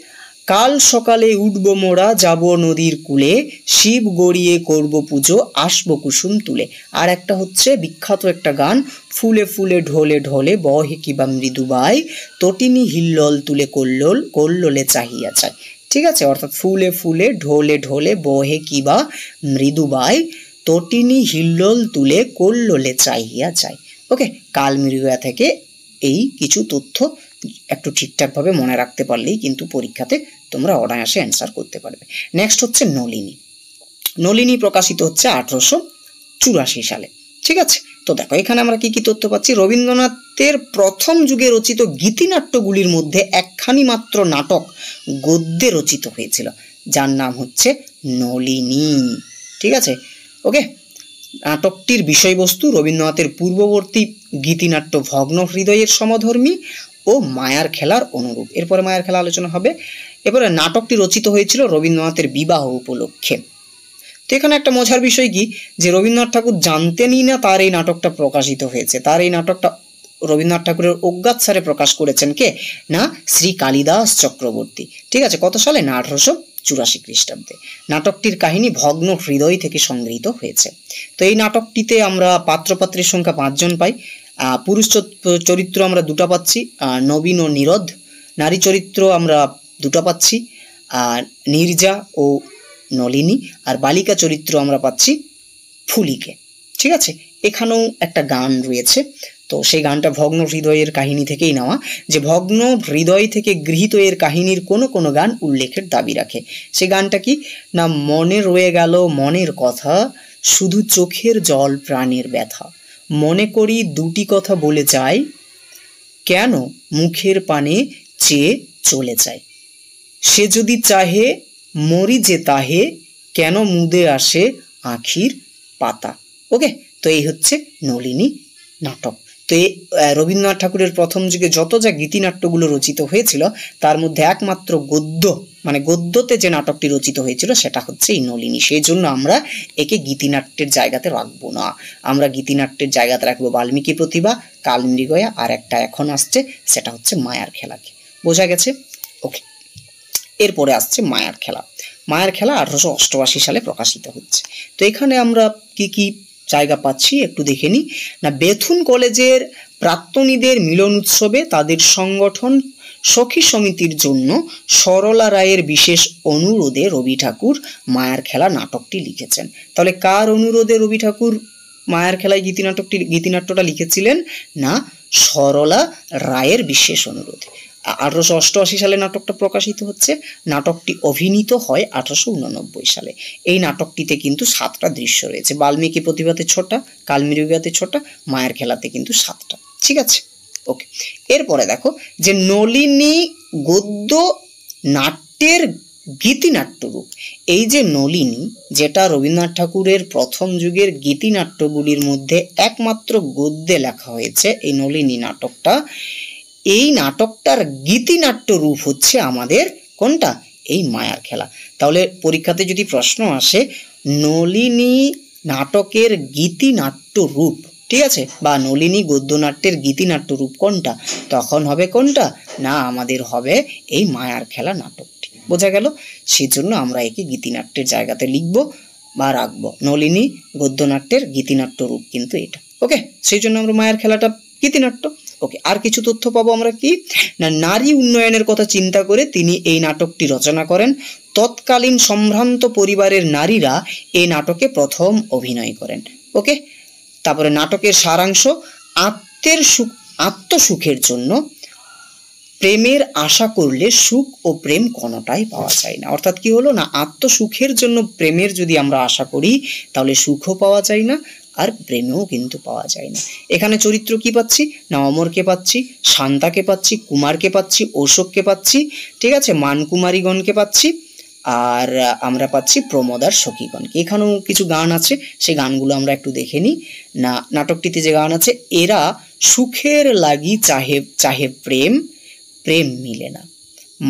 কাল সকালে উঠব মোরা যাব নদীর কূলে, শিব গড়িয়ে করব পুজো আসবো কুসুম তুলে। আর একটা হচ্ছে বিখ্যাত একটা গান, ফুলে ফুলে ঢোলে ঢোলে বহে কিবা মৃদুবাই, তটিনী হিল্লোল তুলে কল্লোল কল্লোলে চাহিয়া চায়। ঠিক আছে, অর্থাৎ ফুলে ফুলে ঢোলে ঢোলে বহে কিবা মৃদুবাই, তটিনী হিল্লোল তুলে কল্লোলে চাহিয়া চায়। ওকে, কালমৃগয়া থেকে এই কিছু তথ্য একটু ঠিকঠাকভাবে মনে রাখতে পারলেই কিন্তু পরীক্ষাতে তোমরা অনায়াসে অ্যান্সার করতে পারবে। নেক্সট হচ্ছে নলিনী। নলিনী প্রকাশিত হচ্ছে 1884 সালে। ঠিক আছে, তো দেখো এখানে আমরা কি কি তথ্য পাচ্ছি। রবীন্দ্রনাথের প্রথম যুগে রচিত গীতিনাট্যগুলির মধ্যে একখানি মাত্র নাটক গদ্যে রচিত হয়েছিল, যার নাম হচ্ছে নলিনী। ঠিক আছে, ওকে। নাটকটির বিষয়বস্তু রবীন্দ্রনাথের পূর্ববর্তী গীতিনাট্য ভগ্ন হৃদয়ের সমধর্মী ও মায়ার খেলার অনুরূপ। এরপরে মায়ার খেলা আলোচনা হবে। এরপরে নাটকটি রচিত হয়েছিল রবীন্দ্রনাথের বিবাহ উপলক্ষে। তো এখানে একটা মজার বিষয় কি, যে রবীন্দ্রনাথ ঠাকুর জানতেনই না তার এই নাটকটা প্রকাশিত হয়েছে। তার এই নাটকটা রবীন্দ্রনাথ ঠাকুরের অজ্ঞাতসারে প্রকাশ করেছেন কে না, শ্রী কালিদাস চক্রবর্তী। ঠিক আছে, কত সালে না, 1884 খ্রিস্টাব্দে। নাটকটির কাহিনী ভগ্ন হৃদয় থেকে সংগৃহীত হয়েছে। তো এই নাটকটিতে আমরা পাত্রপাত্রীর সংখ্যা 5 জন পাই। পুরুষ চরিত্র আমরা 2টা পাচ্ছি, নবীন ও নীরদ। নারী চরিত্র আমরা 2টা পাচ্ছি, নীরজা ও নলিনী। আর বালিকা চরিত্র আমরা পাচ্ছি ফুলিকে। ঠিক আছে, এখানেও একটা গান রয়েছে। তো সেই গানটা ভগ্ন হৃদয়ের কাহিনী থেকেই নেওয়া, যে ভগ্ন হৃদয় থেকে গৃহীত এর কাহিনীর কোনো কোনো গান উল্লেখের দাবি রাখে। সেই গানটা কি না, মনে রয়ে গেল মনের কথা, শুধু চোখের জল প্রাণের ব্যথা, মনে করি দুটি কথা বলে যাই, কেন মুখের পানে চেয়ে চলে যায়, সে যদি চাহে মরি যে তাহে, কেন মুদে আসে আখির পাতা। ওকে, তো এই হচ্ছে নলিনী নাটক। তো এই রবীন্দ্রনাথ ঠাকুরের প্রথম যুগে যত যা গীতিনাট্যগুলো রচিত হয়েছিল তার মধ্যে একমাত্র গদ্য মানে গদ্যতে যে নাটকটি রচিত হয়েছিল সেটা হচ্ছে এই নলিনী। সেই জন্য আমরা একে গীতিনাট্যের জায়গাতে রাখবো না, আমরা গীতিনাট্যের জায়গাতে রাখবো বাল্মীকি প্রতিভা, কালমৃগয়া, আর একটা এখন আসছে সেটা হচ্ছে মায়ার খেলাকে। বোঝা গেছে? ওকে, এরপরে আসছে মায়ার খেলা। মায়ার খেলা 1888 সালে প্রকাশিত হচ্ছে। তো এখানে আমরা কি কি জায়গা পাচ্ছি একটু দেখে নিই। না, বেথুন কলেজের প্রাক্তনীদের মিলন উৎসবে তাদের সংগঠন সখী সমিতির জন্য সরলা রায়ের বিশেষ অনুরোধে রবি ঠাকুর মায়ার খেলা নাটকটি লিখেছেন। তাহলে কার অনুরোধে রবি ঠাকুর মায়ার খেলায় গীতিনাট্যটা লিখেছিলেন? না, সরলা রায়ের বিশেষ অনুরোধে। 1888 সালে নাটকটা প্রকাশিত হচ্ছে। নাটকটি অভিনীত হয় 1889 সালে। এই নাটকটিতে কিন্তু 7টা দৃশ্য রয়েছে। বাল্মীকি প্রতিভাতে 6টা, কালমৃগয়াতে 6টা, মায়ের খেলাতে কিন্তু 7টা। ঠিক আছে, ওকে। এরপরে দেখো যে নলিনী গদ্য নাট্যের গীতিনাট্য রূপ। এই যে নলিনী, যেটা রবীন্দ্রনাথ ঠাকুরের প্রথম যুগের গীতিনাট্যগুলির মধ্যে একমাত্র গদ্যে লেখা হয়েছে, এই নলিনী নাটকটা, এই নাটকটার গীতিনাট্য রূপ হচ্ছে আমাদের কোনটা? এই মায়ার খেলা। তাহলে পরীক্ষাতে যদি প্রশ্ন আসে নলিনী নাটকের গীতিনাট্য রূপ, ঠিক আছে, বা নলিনী গদ্যনাট্যের গীতিনাট্য রূপ কোনটা, তখন হবে কোনটা? না, আমাদের হবে এই মায়ার খেলা নাটকটি। বোঝা গেল? সেই জন্য আমরা একে গীতিনাট্যের জায়গাতে লিখবো বা রাখবো। নলিনী গদ্যনাট্যের গীতিনাট্য রূপ কিন্তু এটা। ওকে, সেই জন্য আমরা মায়ার খেলাটা গীতিনাট্য। ওকে, আর কিছু তথ্য পাবো আমরা কি না, নারী উন্নয়নের কথা চিন্তা করে তিনি এই নাটকটি রচনা করেন। তৎকালীন সম্ভ্রান্ত পরিবারের নারীরা এই নাটকে প্রথম অভিনয় করেন। ওকে, তারপরে নাটকের সারাংশ, আত্মসুখের জন্য প্রেমের আশা করলে সুখ ও প্রেম কোনোটাই পাওয়া যায় না। অর্থাৎ কি হলো না, আত্মসুখের জন্য প্রেমের যদি আমরা আশা করি তাহলে সুখও পাওয়া যায় না, আর প্রেমেও কিন্তু পাওয়া যায় না। এখানে চরিত্র কি পাচ্ছি না, অমরকে পাচ্ছি, শান্তাকে পাচ্ছি, কুমারকে পাচ্ছি, অশোককে পাচ্ছি, ঠিক আছে, মানকুমারীগণকে পাচ্ছি, আর আমরা পাচ্ছি প্রমোদার সখীগণকে। এখানেও কিছু গান আছে, সেই গানগুলো আমরা একটু দেখে নিই। না, নাটকটিতে যে গান আছে, এরা সুখের লাগি চাহে প্রেম, প্রেম মিলে না।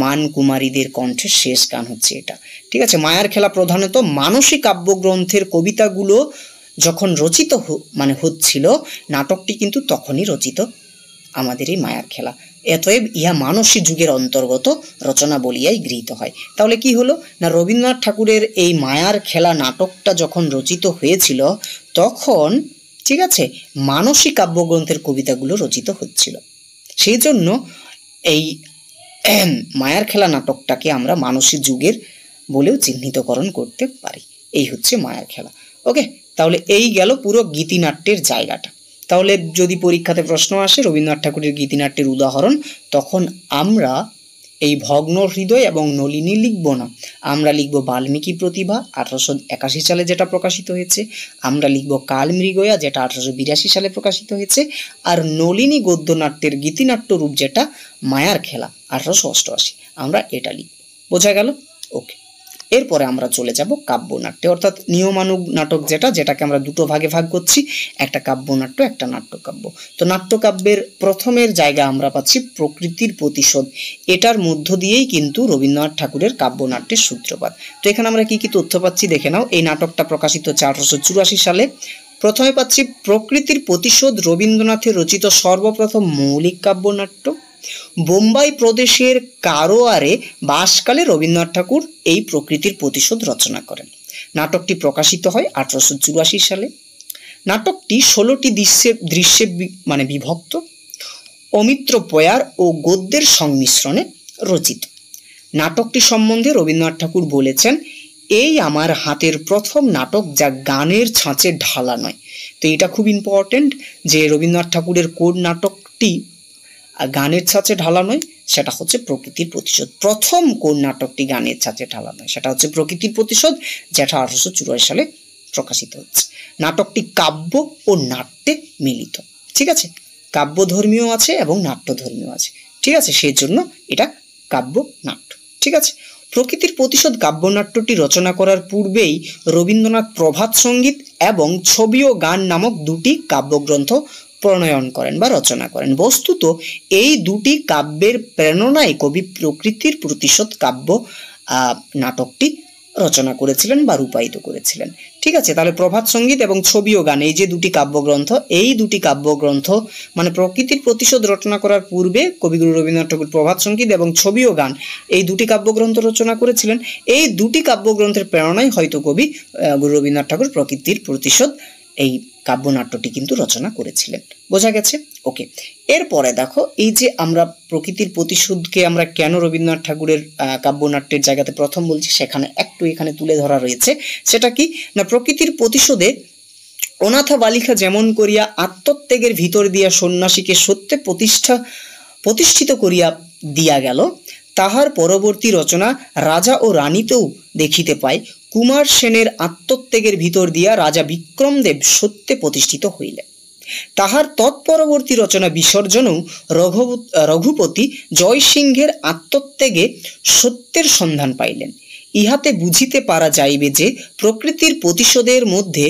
মানকুমারীদের কণ্ঠে শেষ গান হচ্ছে এটা। ঠিক আছে, মায়ার খেলা প্রধানত মানসিক কাব্যগ্রন্থের কবিতাগুলো যখন রচিত হচ্ছিল, নাটকটি কিন্তু তখনই রচিত আমাদের এই মায়ার খেলা। এতএব ইহা মানসী যুগের অন্তর্গত রচনা বলিয়াই গৃহীত হয়। তাহলে কি হলো না, রবীন্দ্রনাথ ঠাকুরের এই মায়ার খেলা নাটকটা যখন রচিত হয়েছিল তখন, ঠিক আছে, মানসী কাব্যগ্রন্থের কবিতাগুলো রচিত হচ্ছিল। সেই জন্য এই মায়ার খেলা নাটকটাকে আমরা মানসী যুগের বলেও চিহ্নিতকরণ করতে পারি। এই হচ্ছে মায়ার খেলা। ওকে, তাহলে এই গেল পুরো গীতিনাট্যের জায়গাটা। তাহলে যদি পরীক্ষাতে প্রশ্ন আসে রবীন্দ্রনাথ ঠাকুরের গীতিনাট্যের উদাহরণ, তখন আমরা এই ভগ্ন হৃদয় এবং নলিনী লিখব না, আমরা লিখব বাল্মীকি প্রতিভা 1881 সালে যেটা প্রকাশিত হয়েছে, আমরা লিখব কালমৃগয়া যেটা 1882 সালে প্রকাশিত হয়েছে, আর নলিনী গদ্যনাট্যের গীতিনাট্য রূপ যেটা মায়ার খেলা 1888, আমরা এটা লিখব। বোঝা গেল? ওকে, এরপরে আমরা চলে যাব কাব্যনাট্যে, অর্থাৎ নিয়মানুগ নাটক যেটাকে আমরা দুটো ভাগে ভাগ করছি, একটা কাব্যনাট্য, একটা নাট্যকাব্য। তো নাট্যকাব্যের প্রথমের জায়গা আমরা পাচ্ছি প্রকৃতির প্রতিশোধ। এটার মধ্য দিয়েই কিন্তু রবীন্দ্রনাথ ঠাকুরের কাব্যনাট্যের সূত্রপাত। তো এখানে আমরা কি কি তথ্য পাচ্ছি দেখে নাও। এই নাটকটা প্রকাশিত হচ্ছে 1884 সালে। প্রথমে পাচ্ছি প্রকৃতির প্রতিশোধ রবীন্দ্রনাথের রচিত সর্বপ্রথম মৌলিক কাব্যনাট্য। বোম্বাই প্রদেশের কারোয়ারে বাসকালে রবীন্দ্রনাথ ঠাকুর এই প্রকৃতির প্রতিশোধ রচনা করেন। নাটকটি প্রকাশিত হয় 1884 সালে। নাটকটি 16টি দৃশ্যে বিভক্ত, অমিত্র পয়ার ও গদ্যের সংমিশ্রণে রচিত। নাটকটি সম্বন্ধে রবীন্দ্রনাথ ঠাকুর বলেছেন, এই আমার হাতের প্রথম নাটক যা গানের ছাঁচে ঢালা নয়। তো এটা খুব ইম্পর্টেন্ট যে রবীন্দ্রনাথ ঠাকুরের কোন নাটকটি গানের ছাঁচে ঢালা নয়, সেটা হচ্ছে প্রকৃতির প্রতিশোধ। প্রথম কোন নাটকটি গানের ছাঁচে ঢালা নয়, সেটা হচ্ছে প্রকৃতির প্রতিশোধ, যেটা 1884 সালে প্রকাশিত হচ্ছে। নাটকটি কাব্য ও নাট্যে মিলিত। ঠিক আছে, কাব্য ধর্মীয় আছে এবং নাট্য ধর্মীয় আছে। ঠিক আছে, সেই জন্য এটা কাব্য নাট্য। ঠিক আছে, প্রকৃতির প্রতিশোধ কাব্যনাট্যটি রচনা করার পূর্বেই রবীন্দ্রনাথ প্রভাত সঙ্গীত এবং ছবি ও গান নামক দুটি কাব্যগ্রন্থ প্রণয়ন করেন বা রচনা করেন। বস্তুত এই দুটি কাব্যের প্রেরণায় কবি প্রকৃতির প্রতিশোধ কাব্য নাটকটি রচনা করেছিলেন বা রূপায়িত করেছিলেন। ঠিক আছে, তাহলে প্রভাত সঙ্গীত এবং ছবি ও গান এই যে দুটি কাব্যগ্রন্থ, এই দুটি কাব্যগ্রন্থ মানে প্রকৃতির প্রতিশোধ রচনা করার পূর্বে কবিগুরু রবীন্দ্রনাথ ঠাকুর প্রভাত সঙ্গীত এবং ছবি ও গান এই দুটি কাব্যগ্রন্থ রচনা করেছিলেন। এই দুটি কাব্যগ্রন্থের প্রেরণায় হয়তো কবি গুরু রবীন্দ্রনাথ ঠাকুর প্রকৃতির প্রতিশোধ এই কাব্যনাট্যটি কিন্তু রচনা করেছিলেন। বোঝা গেছে? ওকে, এরপরে দেখো এই যে আমরা প্রকৃতির প্রতিশোধকে আমরা কেন রবীন্দ্রনাথ ঠাকুরের কাব্যনাট্যের জায়গাতে প্রথম বলছি, সেখানে একটু এখানে তুলে ধরা রয়েছে। সেটা কি না, প্রকৃতির প্রতিশোধে অনাথা বালিকা যেমন করিয়া আত্মত্যাগের ভিতর দিয়া সন্ন্যাসীকে সত্যে প্রতিষ্ঠিত করিয়া দিয়া গেল, তাহার পরবর্তী রচনা রাজা ও রানীতেও দেখিতে পাই কুমার সেনের আত্মত্যাগের ভিতর দিয়া রাজা বিক্রমদেব সত্যে প্রতিষ্ঠিত হইলেন। তাহার তৎপরবর্তী রচনা বিসর্জনেও রঘুপতি জয়সিংহের আত্মত্যাগে সত্যের সন্ধান পাইলেন। ইহাতে বুঝিতে পারা যাইবে যে প্রকৃতির প্রতিশোধের মধ্যে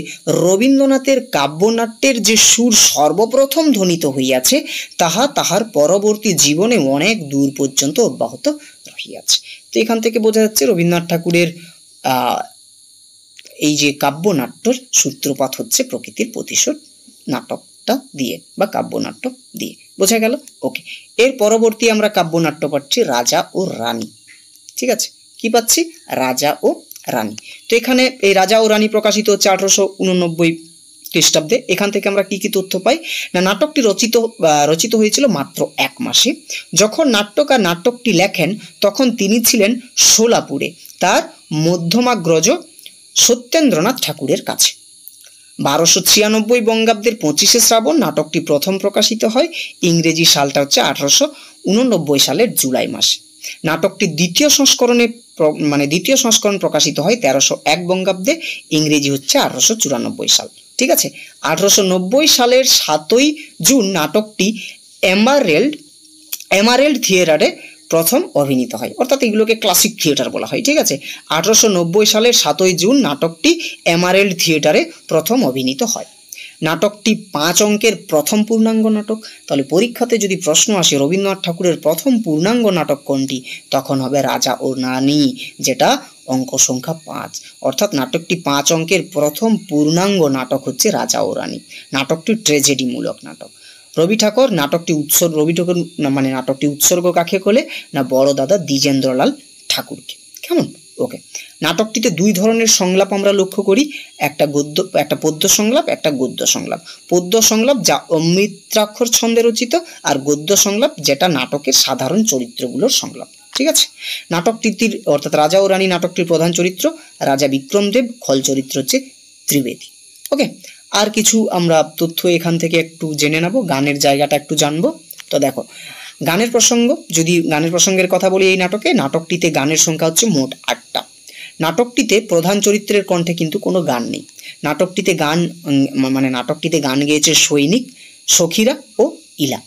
রবীন্দ্রনাথের কাব্যনাট্যের যে সুর সর্বপ্রথম ধ্বনিত হইয়াছে, তাহা তাহার পরবর্তী জীবনে অনেক দূর পর্যন্ত অব্যাহত রহিয়াছে। তো এখান থেকে বোঝা যাচ্ছে রবীন্দ্রনাথ ঠাকুরের এই যে কাব্যনাট্যর সূত্রপাত হচ্ছে প্রকৃতির প্রতিশোধ নাটকটা দিয়ে বা কাব্যনাট্য দিয়ে। বোঝা গেল? ওকে, এর পরবর্তী আমরা কাব্যনাট্য পাচ্ছি রাজা ও রানী। ঠিক আছে, কি পাচ্ছি? রাজা ও রানী। তো এখানে এই রাজা ও রানী প্রকাশিত হচ্ছে 1889 খ্রিস্টাব্দে। এখান থেকে আমরা কি কি তথ্য পাই না, নাটকটি রচিত হয়েছিল মাত্র 1 মাসে। যখন নাট্যকার নাটকটি লেখেন তখন তিনি ছিলেন সোলাপুরে তার মধ্যমাগ্রজ সত্যেন্দ্রনাথ ঠাকুরের কাছে। 1296 বঙ্গাব্দের 25শে শ্রাবণ নাটকটি প্রথম প্রকাশিত হয়। ইংরেজি সালটা হচ্ছে 1889 সালের জুলাই মাসে। নাটকটি দ্বিতীয় সংস্করণ প্রকাশিত হয় 1301 বঙ্গাব্দে। ইংরেজি হচ্ছে 1894 সাল। ঠিক আছে, 1890 সালের 7ই জুন নাটকটি এমারেল্ড থিয়েটারে প্রথম অভিনীত হয়, অর্থাৎ এগুলোকে ক্লাসিক থিয়েটার বলা হয়। ঠিক আছে, 1890 সালের 7ই জুন নাটকটি এমারেল্ড থিয়েটারে প্রথম অভিনীত হয়। নাটকটি 5 অঙ্কের প্রথম পূর্ণাঙ্গ নাটক। তাহলে পরীক্ষাতে যদি প্রশ্ন আসে রবীন্দ্রনাথ ঠাকুরের প্রথম পূর্ণাঙ্গ নাটক কোনটি, তখন হবে রাজা ও রানী, যেটা অঙ্ক সংখ্যা 5। অর্থাৎ নাটকটি 5 অঙ্কের প্রথম পূর্ণাঙ্গ নাটক হচ্ছে রাজা ও রানী। নাটকটি ট্র্যাজেডি মূলক নাটক। রবি ঠাকুর নাটকটি উৎসর্গ কাকে করে না, বড় দাদা দ্বিজেন্দ্রলাল ঠাকুরকে। কেমন? ওকে, নাটকটিতে 2 ধরনের সংলাপ আমরা লক্ষ্য করি, একটা পদ্য সংলাপ, একটা গদ্য সংলাপ। পদ্য সংলাপ যা অমৃতাক্ষর ছন্দে রচিত, আর গদ্য সংলাপ যেটা নাটকের সাধারণ চরিত্রগুলোর সংলাপ। ঠিক আছে, নাটকটির অর্থাৎ রাজা ও রানী নাটকটির প্রধান চরিত্র রাজা বিক্রমদেব, খল চরিত্র হচ্ছে ত্রিবেদী। ওকে, আর কিছু আমরা তথ্য এখান থেকে একটু জেনে নেব, গানের জায়গাটা একটু জানবো। তো দেখো, গানের প্রসঙ্গের কথা বলি। এই নাটকটিতে গানের সংখ্যা হচ্ছে মোট 8টা। নাটকটিতে প্রধান চরিত্রের কণ্ঠে কিন্তু কোনো গান নেই। নাটকটিতে গান গেয়েছে সৈনিক, সখীরা ও ইলা।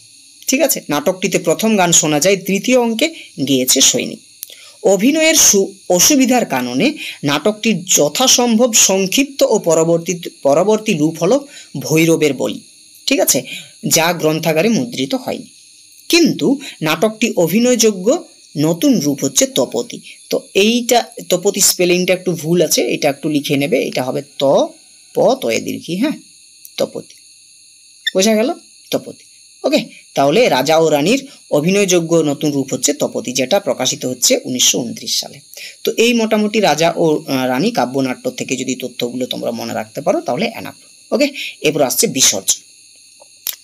ঠিক আছে, নাটকটিতে প্রথম গান শোনা যায় 3য় অঙ্কে, গেয়েছে সৈনিক। অভিনয়ের অসুবিধার কারণে নাটকটির যথাসম্ভব সংক্ষিপ্ত ও পরবর্তী রূপ হলো ভৈরবের বলি। ঠিক আছে, যা গ্রন্থাগারে মুদ্রিত হয়নি। কিন্তু নাটকটি অভিনয়যোগ্য নতুন রূপ হচ্ছে তপতি। তো এইটা তপতি স্পেলিংটা একটু ভুল আছে, এটা একটু লিখে নেবে। এটা হবে তয়ে দীর্ঘি। হ্যাঁ, তপতি। বোঝা গেল? তপতি। ওকে, তাহলে রাজা ও রানীর অভিনয়যোগ্য নতুন রূপ হচ্ছে তপতি, যেটা প্রকাশিত হচ্ছে 1929 সালে। তো এই মোটামুটি রাজা ও রানী কাব্যনাট্য থেকে যদি তথ্যগুলো তোমরা মনে রাখতে পারো তাহলে এনাফ। ওকে, এরপর আসছে বিসর্জন।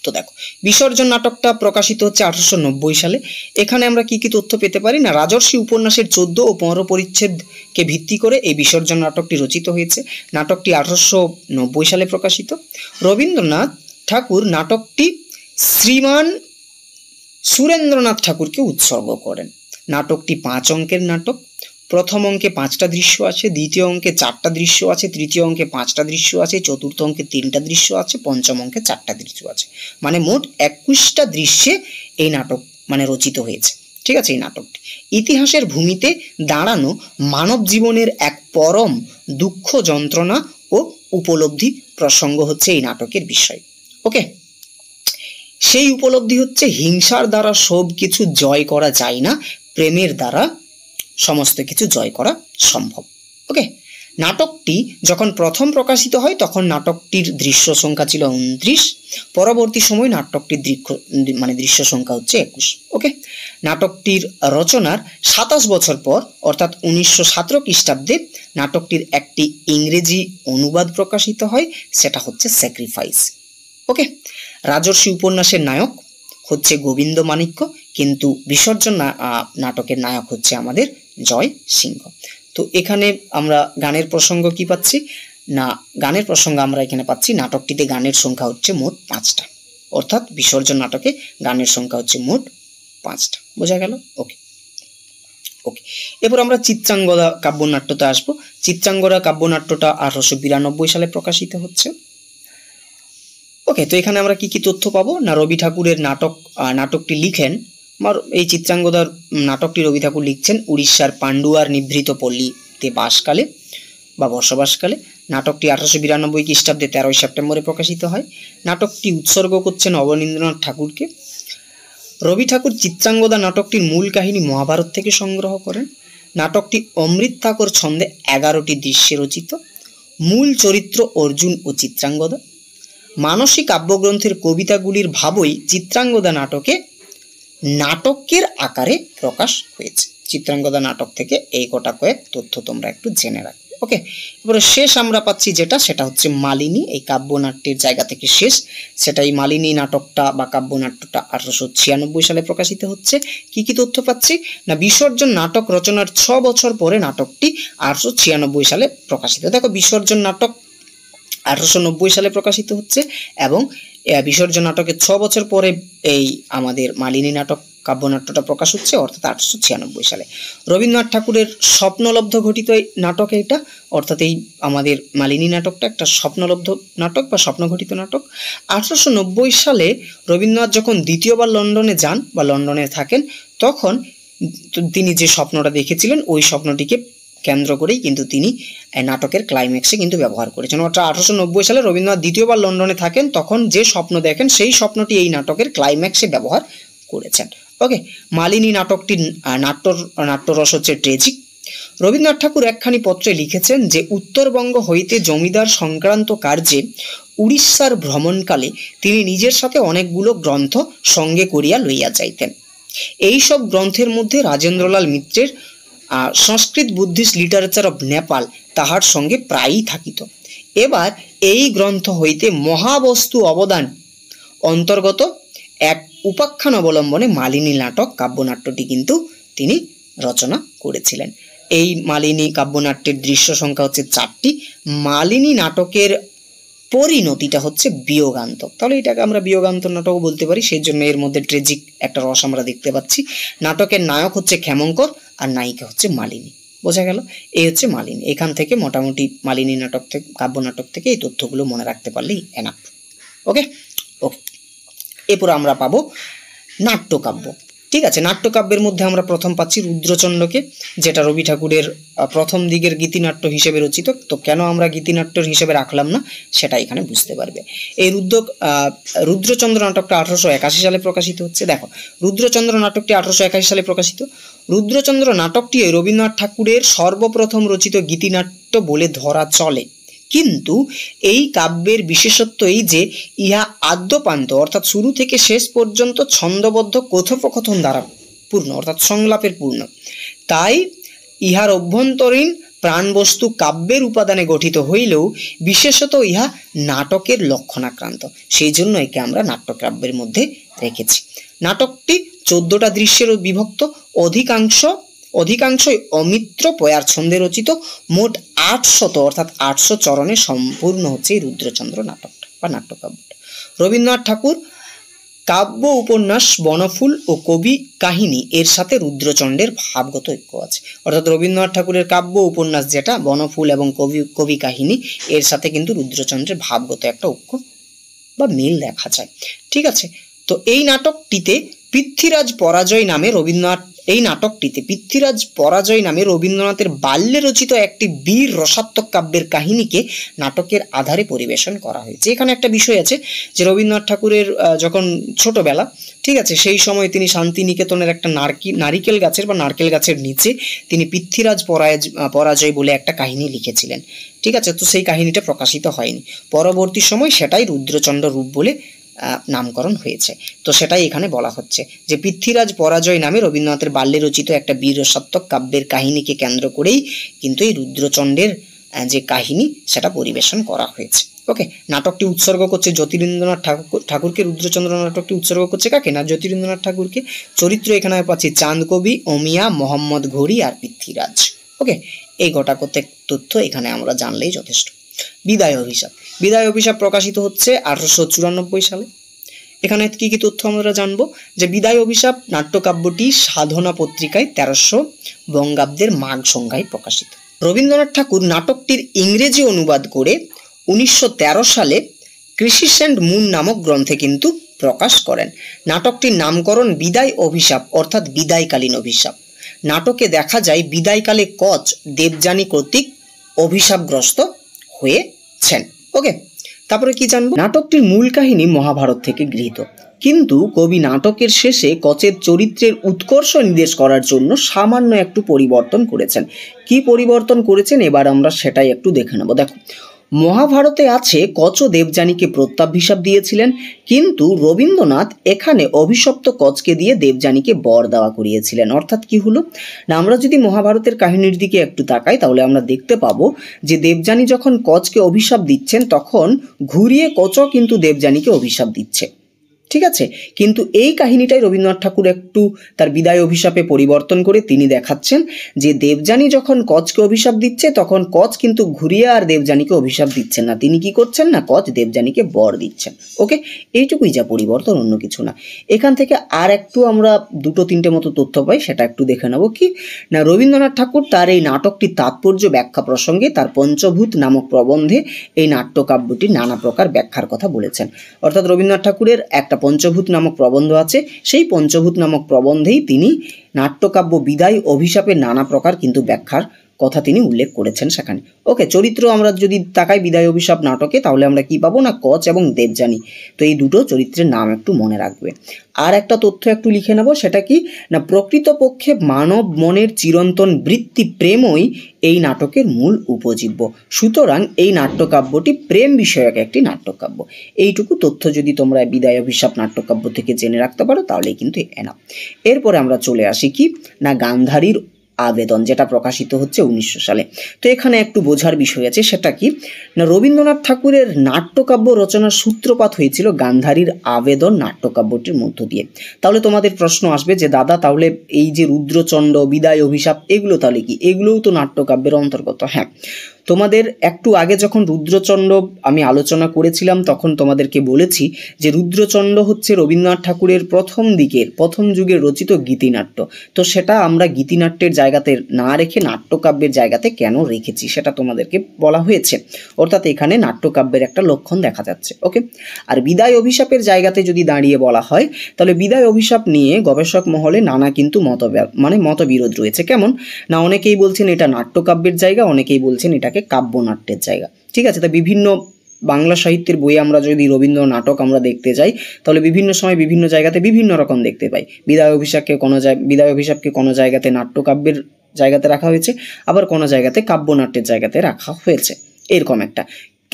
তো দেখো, বিসর্জন নাটকটা প্রকাশিত হচ্ছে 1890 সালে। এখানে আমরা কি কি তথ্য পেতে পারি না, রাজর্ষি উপন্যাসের 14 ও 15 পরিচ্ছেদকে ভিত্তি করে এই বিসর্জন নাটকটি রচিত হয়েছে। নাটকটি 1890 সালে প্রকাশিত। রবীন্দ্রনাথ ঠাকুর নাটকটি শ্রীমান সুরেন্দ্রনাথ ঠাকুরকে উৎসর্গ করেন। নাটকটি 5 অঙ্কের নাটক। প্রথম অঙ্কে 5টা দৃশ্য আছে, দ্বিতীয় অঙ্কে 4টা দৃশ্য আছে, তৃতীয় অঙ্কে 5টা দৃশ্য আছে, চতুর্থ অঙ্কে 3টা দৃশ্য আছে, পঞ্চম অঙ্কে 4টা দৃশ্য আছে। মানে মোট 21টা দৃশ্যে এই নাটক রচিত হয়েছে। ঠিক আছে। এই নাটকটি ইতিহাসের ভূমিতে দাঁড়ানো মানব জীবনের এক পরম দুঃখ, যন্ত্রণা ও উপলব্ধি প্রসঙ্গ হচ্ছে এই নাটকের বিষয়। ওকে, সেই উপলব্ধি হচ্ছে হিংসার দ্বারা সব কিছু জয় করা যায় না, প্রেমের দ্বারা সমস্ত কিছু জয় করা সম্ভব। ওকে, নাটকটি যখন প্রথম প্রকাশিত হয় তখন নাটকটির দৃশ্য সংখ্যা ছিল 29, পরবর্তী সময় নাটকটির দৃশ্য সংখ্যা হচ্ছে 21। ওকে, নাটকটির রচনার 27 বছর পর অর্থাৎ 1917 খ্রিস্টাব্দে নাটকটির একটি ইংরেজি অনুবাদ প্রকাশিত হয়, সেটা হচ্ছে স্যাক্রিফাইস। ওকে, রাজর্ষি উপন্যাসের নায়ক হচ্ছে গোবিন্দ মাণিক্য, কিন্তু বিসর্জন নাটকের নায়ক হচ্ছে আমাদের জয় সিংহ। তো এখানে আমরা গানের প্রসঙ্গ কি পাচ্ছি না, গানের প্রসঙ্গ আমরা এখানে পাচ্ছি নাটকটিতে গানের সংখ্যা হচ্ছে মোট 5টা, অর্থাৎ বিসর্জন নাটকে গানের সংখ্যা হচ্ছে মোট 5টা। বোঝা গেল? ওকে ওকে এরপর আমরা চিত্রাঙ্গদা কাব্যনাট্যতে আসবো। চিত্রাঙ্গদা কাব্যনাট্যটা 1892 সালে প্রকাশিত হচ্ছে। ওকে, তো এখানে আমরা কি কি তথ্য পাবো না, রবি ঠাকুরের নাটকটি লিখেন, এই চিত্রাঙ্গদার নাটকটি রবি ঠাকুর লিখছেন উড়িষ্যার পান্ডুয়ার নিভৃত পল্লীতে বাসকালে বা বসবাসকালে। নাটকটি 1892 খ্রিস্টাব্দে 13 সেপ্টেম্বরে প্রকাশিত হয়। নাটকটি উৎসর্গ করছেন অবনীন্দ্রনাথ ঠাকুরকে। রবি ঠাকুর চিত্রাঙ্গদা নাটকটির মূল কাহিনী মহাভারত থেকে সংগ্রহ করেন। নাটকটি অমৃত ঠাকুর ছন্দে 11টি দৃশ্যে রচিত। মূল চরিত্র অর্জুন ও চিত্রাঙ্গদা। মানসী কাব্যগ্রন্থের কবিতাগুলির ভাবই চিত্রাঙ্গদা নাটকের আকারে প্রকাশ হয়েছে। চিত্রাঙ্গদা নাটক থেকে এই গোটা কয়েক তথ্য তোমরা একটু জেনে রাখবে। ওকে, এবারে শেষ আমরা পাচ্ছি সেটা হচ্ছে মালিনী। এই কাব্যনাট্যের জায়গা থেকে শেষ, সেটা এই মালিনী নাটকটা বা কাব্যনাট্যটা 1896 সালে প্রকাশিত হচ্ছে। কি কি তথ্য পাচ্ছি না, বিসর্জন নাটক রচনার 6 বছর পরে নাটকটি 1896 সালে প্রকাশিত। দেখো, বিসর্জন নাটক 1890 সালে প্রকাশিত হচ্ছে এবং বিসর্জন নাটকের 6 বছর পরে এই আমাদের মালিনী নাটক কাব্যনাট্যটা প্রকাশ হচ্ছে, অর্থাৎ 1896 সালে। রবীন্দ্রনাথ ঠাকুরের স্বপ্নলব্ধ ঘটিত এই নাটক এটা, অর্থাৎ এই আমাদের মালিনী নাটকটা একটা স্বপ্নলব্ধ নাটক বা স্বপ্নঘটিত নাটক। 1890 সালে রবীন্দ্রনাথ যখন দ্বিতীয়বার লন্ডনে যান বা লন্ডনে থাকেন, তখন তিনি যে স্বপ্নটা দেখেছিলেন ওই স্বপ্নটিকে কেন্দ্র করেই কিন্তু তিনি নাটকের ক্লাইম্যাক্সে কিন্তু ব্যবহার করেছেন। অর্থাৎ 1890 সালে রবীন্দ্রনাথ দ্বিতীয়বার লন্ডনে থাকেন, তখন যে স্বপ্ন দেখেন সেই স্বপ্নটি এই নাটকের ক্লাইম্যাক্সে ব্যবহার করেছেন। ওকে, মালিনী নাটকটির নাট্যরস হচ্ছে ট্রেজিক। রবীন্দ্রনাথ ঠাকুর একখানি পত্রে লিখেছেন যে উত্তরবঙ্গ হইতে জমিদার সংক্রান্ত কার্যে উড়িষ্যার ভ্রমণকালে তিনি নিজের সাথে অনেকগুলো গ্রন্থ সঙ্গে করিয়া লইয়া যাইতেন। এই সব গ্রন্থের মধ্যে রাজেন্দ্রলাল মিত্রের সংস্কৃত বুদ্ধিস্ট লিটারেচার অফ নেপাল তাহার সঙ্গে প্রায়ই থাকিত। এবার এই গ্রন্থ হইতে মহাবস্তু অবদান অন্তর্গত এক উপাখ্যান অবলম্বনে মালিনী নাটক কাব্যনাট্যটি কিন্তু তিনি রচনা করেছিলেন। এই মালিনী কাব্যনাট্যের দৃশ্য সংখ্যা হচ্ছে 4টি। মালিনী নাটকের পরিণতিটা হচ্ছে বিয়োগান্তক, তাহলে এটাকে আমরা বিয়োগান্তক নাটক বলতে পারি, সেই জন্য এর মধ্যে ট্রেজিক একটা রস আমরা দেখতে পাচ্ছি। নাটকের নায়ক হচ্ছে ক্ষেমঙ্কর আর নায়িকা হচ্ছে মালিনী। বোঝা গেল? এই হচ্ছে মালিনী। এখান থেকে মোটামুটি মালিনী নাটক থেকে কাব্যনাটক থেকে এই তথ্যগুলো মনে রাখতে পারলেই এনাফ। ওকে ওকে এরপর আমরা পাবো নাট্যকাব্য। ঠিক আছে, নাট্যকাব্যের মধ্যে আমরা প্রথম পাচ্ছি রুদ্রচন্দ্রকে, যেটা রবি ঠাকুরের প্রথম দিকের গীতিনাট্য হিসেবে রচিত। তো কেন আমরা গীতিনাট্যর হিসেবে রাখলাম না সেটা এখানে বুঝতে পারবে। এই রুদ্রচন্দ্র নাটকটা 1881 সালে প্রকাশিত হচ্ছে। দেখো, রুদ্রচন্দ্র নাটকটি 1881 সালে প্রকাশিত। রুদ্রচন্দ্র নাটকটি রবীন্দ্রনাথ ঠাকুরের সর্বপ্রথম রচিত গীতিনাট্য বলে ধরা চলে, কিন্তু এই কাব্যের বিশেষত্ব এই যে ইহা আদ্যপান্ত অর্থাৎ শুরু থেকে শেষ পর্যন্ত ছন্দবদ্ধ কথোপকথন দ্বারা পূর্ণ, অর্থাৎ সংলাপের পূর্ণ। তাই ইহার অভ্যন্তরীণ প্রাণবস্তু কাব্যের উপাদানে গঠিত হইলেও বিশেষত ইহা নাটকের লক্ষণাক্রান্ত, সেই জন্য একে আমরা নাট্যকাব্যের মধ্যে রেখেছি। নাটকটি 14টা দৃশ্যের বিভক্ত, অধিকাংশই অমিত্র পয়ার ছন্দে রচিত। মোট 800 অর্থাৎ 800 চরণে সম্পূর্ণ হচ্ছে এই রুদ্রচন্দ্র নাটকটা বা নাট্যকাব্যটা। রবীন্দ্রনাথ ঠাকুর কাব্য উপন্যাস বনফুল ও কবি কাহিনী এর সাথে রুদ্রচন্দ্রের ভাবগত ঐক্য আছে। অর্থাৎ রবীন্দ্রনাথ ঠাকুরের কাব্য উপন্যাস যেটা বনফুল এবং কবি কাহিনী এর সাথে কিন্তু রুদ্রচন্দ্রের ভাবগত একটা ঐক্য বা মিল দেখা যায়। ঠিক আছে, তো এই নাটকটিতে পৃথ্বীরাজ পরাজয় নামে রবীন্দ্রনাথ এই নাটকটিতে পৃথ্বীরাজ পরাজয় নামে রবীন্দ্রনাথের বাল্যে রচিত একটি বীর রসাত্মক কাব্যের কাহিনীকে নাটকের আধারে পরিবেশন করা হয়েছে। এখানে একটা বিষয় আছে যে রবীন্দ্রনাথ ঠাকুরের যখন ছোটবেলা, ঠিক আছে, সেই সময় তিনি শান্তিনিকেতনের একটা নারিকেল গাছের নিচে তিনি পৃথ্বীরাজ পরাজয় বলে একটা কাহিনী লিখেছিলেন। ঠিক আছে, তো সেই কাহিনীটা প্রকাশিত হয়নি, পরবর্তী সময় সেটাই রুদ্রচন্দ্র রূপ বলে নামকরণ হয়েছে। তো সেটাই এখানে বলা হচ্ছে যে পৃথ্বীরাজ পরাজয় নামে রবীন্দ্রনাথের বাল্যে রচিত একটা বীর রসাত্মক কাব্যের কাহিনীকে কেন্দ্র করেই কিন্তু এই রুদ্রচন্দ্রের যে কাহিনী সেটা পরিবেশন করা হয়েছে। ওকে, নাটকটি উৎসর্গ করছে জ্যোতিরিন্দ্রনাথ ঠাকুরকে। রুদ্রচন্দ্র নাটকটি উৎসর্গ করছে কাকে? না, জ্যোতিরিন্দ্রনাথ ঠাকুরকে। চরিত্র এখানে পাচ্ছি চাঁদ কবি, অমিয়া, মোহাম্মদ ঘুরি আর পৃথ্বীরাজ। ওকে, এই গোটাকত তথ্য এখানে আমরা জানলেই যথেষ্ট। বিদায় অভিশাপ। বিদায় অভিশাপ প্রকাশিত হচ্ছে 1894 সালে। এখানে কি কি তথ্য আমরা জানবো? যে বিদায় অভিশাপ নাট্যকাব্যটি সাধনা পত্রিকায় 1300 বঙ্গাব্দের মাঘ সংখ্যায় প্রকাশিত। রবীন্দ্রনাথ ঠাকুর নাটকটির ইংরেজি অনুবাদ করে 1913 সালে ক্রিসিস অ্যান্ড মুন নামক গ্রন্থে কিন্তু প্রকাশ করেন। নাটকটির নামকরণ বিদায় অভিশাপ অর্থাৎ বিদায়কালীন অভিশাপ। নাটকে দেখা যায় বিদায়কালে কচ দেবযানী কর্তৃক অভিশাপগ্রস্ত হয়েছেন। ওকে, তারপরে কি জানবো? নাটকটির মূল কাহিনী মহাভারত থেকে গৃহীত, কিন্তু কবি নাটকের শেষে কচের চরিত্রের উৎকর্ষ নির্দেশ করার জন্য সামান্য একটু পরিবর্তন করেছেন। কি পরিবর্তন করেছেন এবার আমরা সেটাই একটু দেখে নেব। দেখো, মহাভারতে আছে কচ দেবযানীকে প্রত্যাভিশাপ দিয়েছিলেন, কিন্তু রবীন্দ্রনাথ এখানে অভিশপ্ত কচকে দিয়ে দেবযানীকে বর দেওয়া করিয়েছিলেন। অর্থাৎ কি হলো না, আমরা যদি মহাভারতের কাহিনীর দিকে একটু তাকাই তাহলে আমরা দেখতে পাবো যে দেবযানী যখন কচকে অভিশাপ দিচ্ছেন তখন ঘুরিয়ে কচও কিন্তু দেবযানীকে অভিশাপ দিচ্ছে। ঠিক আছে, কিন্তু এই কাহিনীটাই রবীন্দ্রনাথ ঠাকুর একটু তার বিদায় অভিশাপে পরিবর্তন করে তিনি দেখাচ্ছেন যে দেবযানী যখন কচকে অভিশাপ দিচ্ছে তখন কচ কিন্তু ঘুরিয়ে আর দেবযানীকে অভিশাপ দিচ্ছেন না, তিনি কি করছেন না, কচ দেবযানীকে বর দিচ্ছেন। ওকে, এইটুকুই যা পরিবর্তন, অন্য কিছু না। এখান থেকে আর একটু আমরা 2-3টে মতো তথ্য পাই, সেটা একটু দেখে নেব। কি না, রবীন্দ্রনাথ ঠাকুর তার এই নাটকটির তাৎপর্য ব্যাখ্যা প্রসঙ্গে তার পঞ্চভূত নামক প্রবন্ধে এই নাট্যকাব্যটির নানা প্রকার ব্যাখ্যার কথা বলেছেন। অর্থাৎ রবীন্দ্রনাথ ঠাকুরের একটা পঞ্চভূত নামক প্রবন্ধ আছে, সেই পঞ্চভূত নামক প্রবন্ধেই তিনি নাট্যকাব্য বিদায় অভিশাপের নানা প্রকার কিন্তু ব্যাখ্যার কথা তিনি উল্লেখ করেছেন সেখানে। ওকে, চরিত্র আমরা যদি তাকাই বিদায় অভিশাপ নাটকে তাহলে আমরা কি পাবো না, কচ এবং দেবযানী। তো এই দুটো চরিত্রের নাম একটু মনে রাখবে। আর একটা তথ্য একটু লিখে নেব, সেটা কি না, প্রকৃতপক্ষে মানব মনের চিরন্তন বৃত্তি প্রেমই এই নাটকের মূল উপজীব্য। সুতরাং এই নাট্যকাব্যটি প্রেম বিষয়ক একটি নাট্যকাব্য। এইটুকু তথ্য যদি তোমরা বিদায় অভিশাপ নাট্যকাব্য থেকে জেনে রাখতে পারো তাহলেই কিন্তু এনাফ। এরপরে আমরা চলে আসি কি না, গান্ধারীর আবেদন, যেটা প্রকাশিত হচ্ছে 1900 সালে। তো এখানে একটু বোঝার বিষয় আছে, সেটা কি না, রবীন্দ্রনাথ ঠাকুরের নাট্যকাব্য রচনার সূত্রপাত হয়েছিল গান্ধারীর আবেদন নাট্যকাব্যটির মধ্য দিয়ে। তাহলে তোমাদের প্রশ্ন আসবে যে দাদা তাহলে এই যে রুদ্রচন্দ্র, বিদায় অভিশাপ, এগুলো তাহলে কি, এগুলোও তো নাট্যকাব্যের অন্তর্গত? হ্যাঁ, তোমাদের একটু আগে যখন রুদ্রচন্দ্র আমি আলোচনা করেছিলাম তখন তোমাদেরকে বলেছি যে রুদ্রচন্দ্র হচ্ছে রবীন্দ্রনাথ ঠাকুরের প্রথম যুগের রচিত গীতিনাট্য। তো সেটা আমরা গীতিনাট্যের জায়গাতে না রেখে নাট্যকাব্যের জায়গাতে কেন রেখেছি সেটা তোমাদেরকে বলা হয়েছে। অর্থাৎ এখানে নাট্যকাব্যের একটা লক্ষণ দেখা যাচ্ছে। ওকে, আর বিদায় অভিশাপের জায়গাতে যদি দাঁড়িয়ে বলা হয় তাহলে বিদায় অভিশাপ নিয়ে গবেষক মহলে নানা কিন্তু মতবিরোধ রয়েছে। কেমন না, অনেকেই বলছেন এটা নাট্যকাব্যের জায়গা, অনেকেই বলছেন এটাকে কাব্যনাট্যের জায়গা। ঠিক আছে, তা বিভিন্ন বাংলা সাহিত্যের বইয়ে আমরা যদি রবীন্দ্র নাটক আমরা দেখতে যাই তাহলে বিভিন্ন সময় বিভিন্ন জায়গাতে বিভিন্ন রকম দেখতে পাই। বিদায় অভিশাপকে কোনো জায়গাতে নাট্যকাব্যের জায়গাতে রাখা হয়েছে, আবার কোনো জায়গাতে কাব্যনাট্যের জায়গাতে রাখা হয়েছে, এরকম একটা।